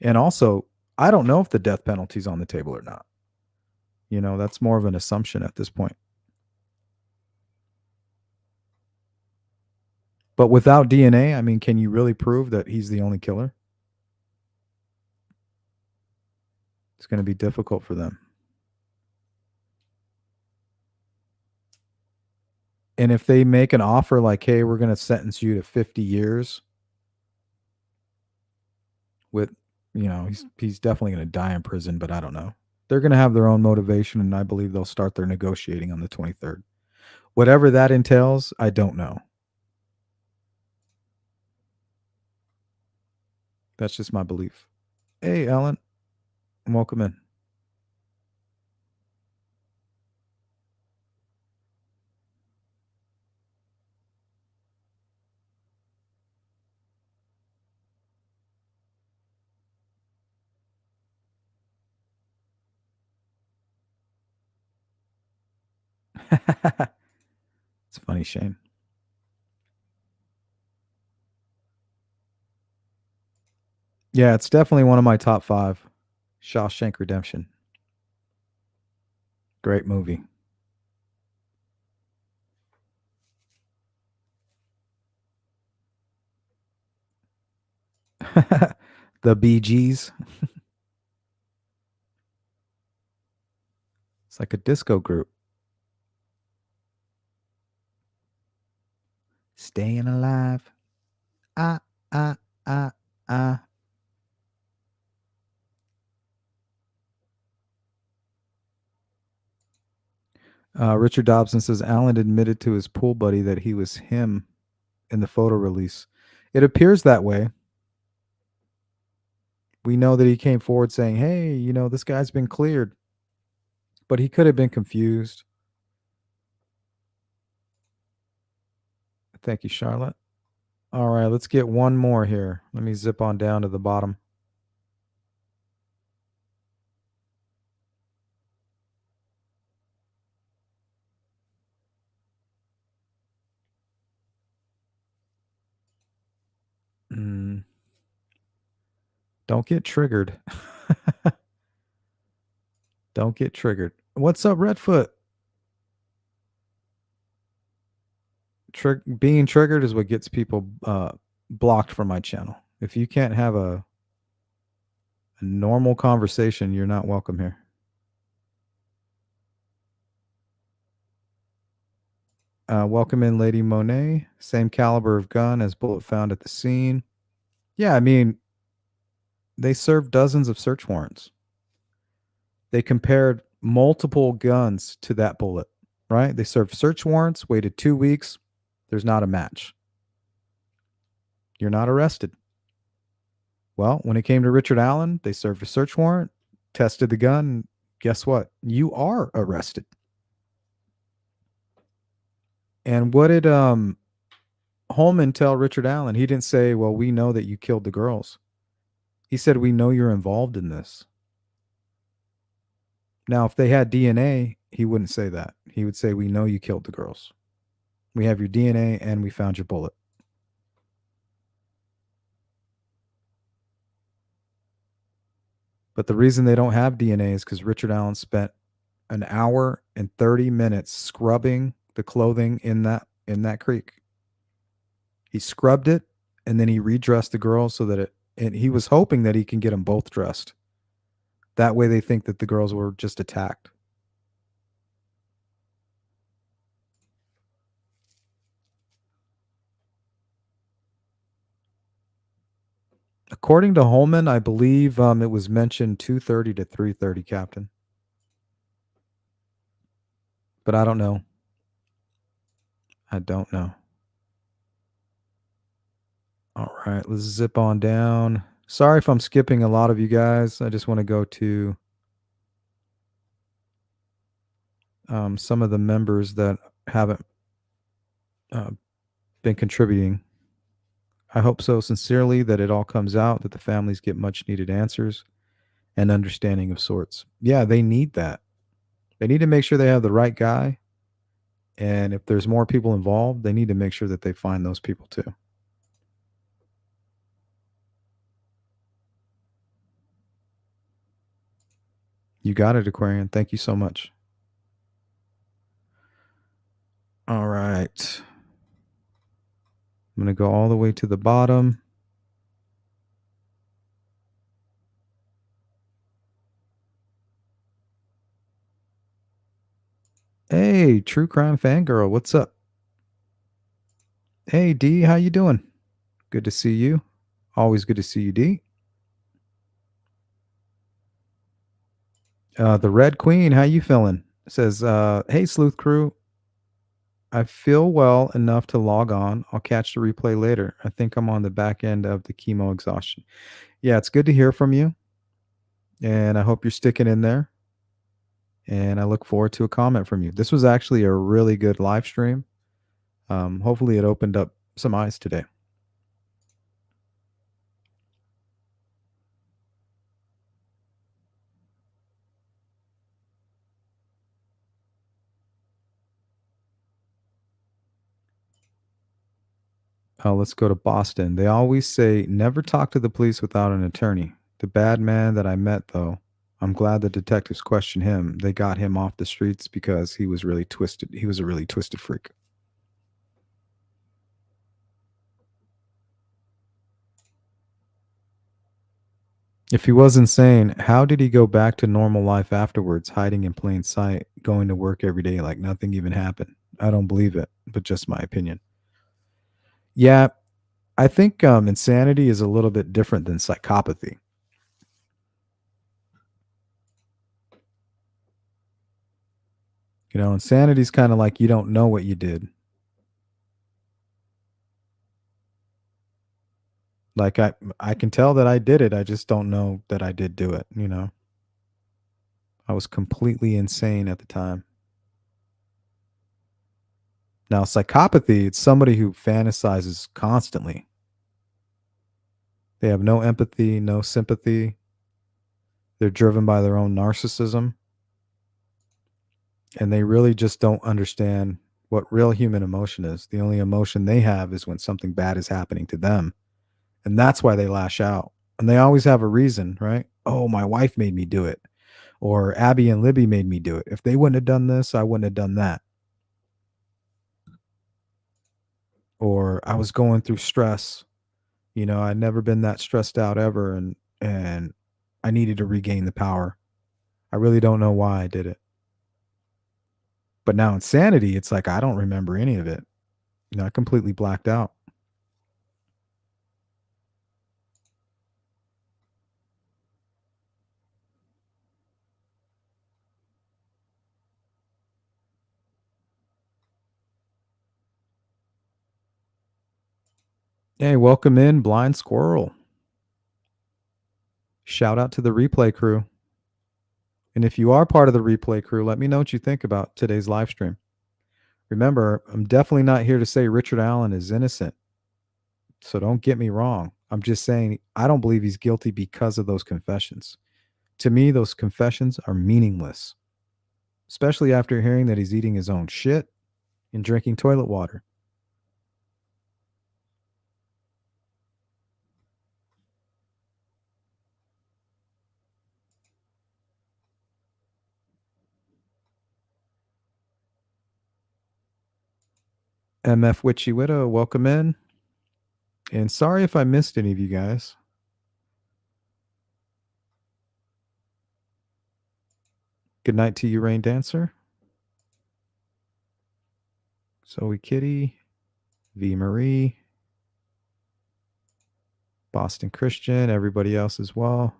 And also, I don't know if the death penalty is on the table or not. You know, that's more of an assumption at this point. But without DNA, I mean, can you really prove that he's the only killer? It's going to be difficult for them. And if they make an offer like, hey, we're going to sentence you to 50 years with, you know, he's definitely going to die in prison, but I don't know. They're going to have their own motivation, and I believe they'll start their negotiating on the 23rd. Whatever that entails, I don't know. That's just my belief. Hey, Ellen. Welcome in. It's funny, Shane. Yeah, it's definitely one of my top 5. Shawshank Redemption. Great movie. The Bee Gees. It's like a disco group. Staying alive. Ah, ah, ah, ah. Richard Dobson says Allen admitted to his pool buddy that he was him in the photo release. It appears that way. We know that he came forward saying, hey, you know, this guy's been cleared. But he could have been confused. Thank you, Charlotte. All right, let's get one more here. Let me zip on down to the bottom. Don't get triggered. Don't get triggered. What's up, Redfoot? Being triggered is what gets people blocked from my channel. If you can't have a normal conversation, you're not welcome here. Welcome in, Lady Monet. Same caliber of gun as bullet found at the scene. Yeah, I mean, they served dozens of search warrants. They compared multiple guns to that bullet, right? They served search warrants, waited 2 weeks. There's not a match. You're not arrested. Well, when it came to Richard Allen, they served a search warrant, tested the gun, and guess what? You are arrested. And what did Holman tell Richard Allen? He didn't say, well, we know that you killed the girls. He said, we know you're involved in this. Now, if they had DNA, he wouldn't say that. He would say, we know you killed the girls. We have your DNA and we found your bullet. But the reason they don't have DNA is because Richard Allen spent an hour and 30 minutes scrubbing the clothing in that creek. He scrubbed it and then he redressed the girls so that and he was hoping that he can get them both dressed. That way they think that the girls were just attacked. According to Holman, I believe it was mentioned 2:30 to 3:30, Captain. But I don't know. I don't know. All right, let's zip on down. Sorry if I'm skipping a lot of you guys. I just want to go to some of the members that haven't been contributing. I hope so sincerely that it all comes out, that the families get much needed answers and understanding of sorts. Yeah, they need that. They need to make sure they have the right guy. And if there's more people involved, they need to make sure that they find those people too. You got it, Aquarian. Thank you so much. All right. I'm going to go all the way to the bottom. Hey, True Crime Fangirl, what's up? Hey, D, how you doing? Good to see you. Always good to see you, D. The Red Queen, how you feeling? Says, hey, Sleuth Crew. I feel well enough to log on. I'll catch the replay later. I think I'm on the back end of the chemo exhaustion. Yeah, it's good to hear from you. And I hope you're sticking in there. And I look forward to a comment from you. This was actually a really good live stream. Hopefully it opened up some eyes today. Let's go to Boston. They always say, never talk to the police without an attorney. The bad man that I met, though, I'm glad the detectives questioned him. They got him off the streets because he was really twisted. He was a really twisted freak. If he was insane, how did he go back to normal life afterwards, hiding in plain sight, going to work every day like nothing even happened? I don't believe it, but just my opinion. Yeah, I think insanity is a little bit different than psychopathy. You know, insanity is kind of like you don't know what you did. Like I can tell that I did it. I just don't know that I did do it, you know. I was completely insane at the time. Now, psychopathy, it's somebody who fantasizes constantly. They have no empathy, no sympathy. They're driven by their own narcissism. And they really just don't understand what real human emotion is. The only emotion they have is when something bad is happening to them. And that's why they lash out. And they always have a reason, right? Oh, my wife made me do it. Or Abby and Libby made me do it. If they wouldn't have done this, I wouldn't have done that. Or I was going through stress. You know, I'd never been that stressed out ever, and I needed to regain the power. I really don't know why I did it. But now insanity, it's like I don't remember any of it. You know, I completely blacked out. Hey, welcome in, Blind Squirrel. Shout out to the replay crew. And if you are part of the replay crew, let me know what you think about today's live stream. Remember, I'm definitely not here to say Richard Allen is innocent. So don't get me wrong. I'm just saying I don't believe he's guilty because of those confessions. To me, those confessions are meaningless, especially after hearing that he's eating his own shit and drinking toilet water. MF Witchy Widow, welcome in. And sorry if I missed any of you guys. Good night to you, Rain Dancer. Zoe Kitty, V Marie, Boston Christian, everybody else as well.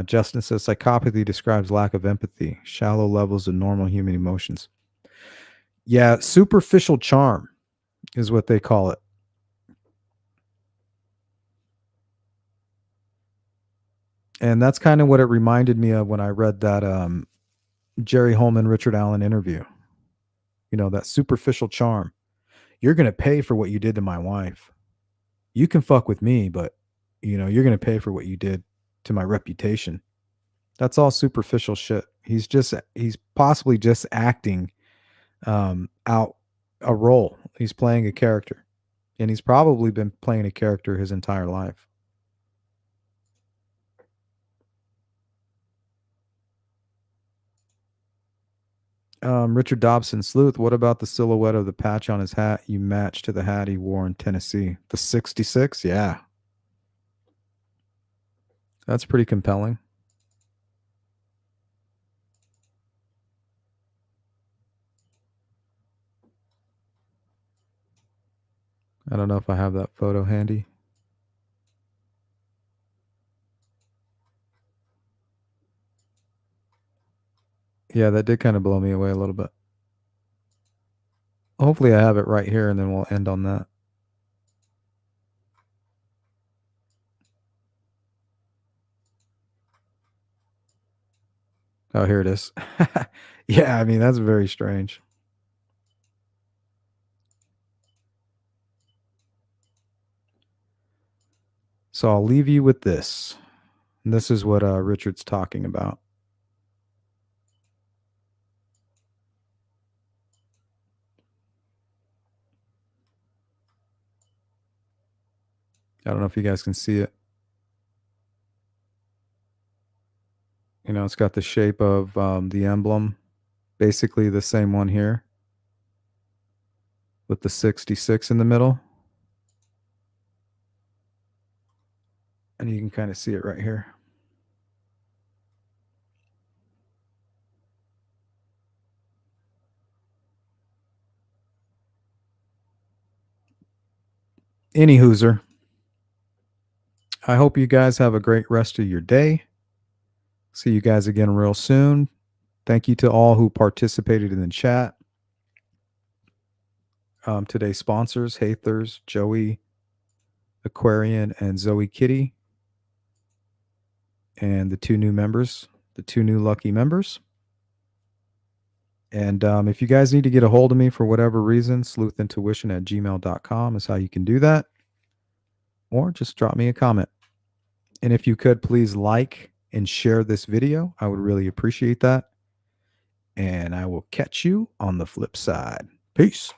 Justin says psychopathy describes lack of empathy, shallow levels of normal human emotions. Yeah, superficial charm is what they call it. And that's kind of what it reminded me of when I read that Jerry Holman, Richard Allen interview. You know, that superficial charm. You're going to pay for what you did to my wife. You can fuck with me, but, you know, you're going to pay for what you did to my reputation. That's all superficial shit. He's possibly just acting out a role. He's playing a character. And he's probably been playing a character his entire life. Richard Dobson, Sleuth, what about the silhouette of the patch on his hat you matched to the hat he wore in Tennessee? The 66? Yeah. That's pretty compelling. I don't know if I have that photo handy. Yeah, that did kind of blow me away a little bit. Hopefully I have it right here, and then we'll end on that. Oh, here it is. Yeah, I mean, that's very strange. So I'll leave you with this. And this is what Richard's talking about. I don't know if you guys can see it. You know, it's got the shape of the emblem. Basically the same one here. With the 66 in the middle. And you can kind of see it right here. Any hooser. I hope you guys have a great rest of your day. See you guys again real soon. Thank you to all who participated in the chat. Today's sponsors, Hathers, Joey, Aquarian, and Zoe Kitty. And the two new members, the two new lucky members. And if you guys need to get a hold of me for whatever reason, sleuthintuition@gmail.com is how you can do that. Or just drop me a comment. And if you could, please like and share this video. I would really appreciate that. And I will catch you on the flip side. Peace.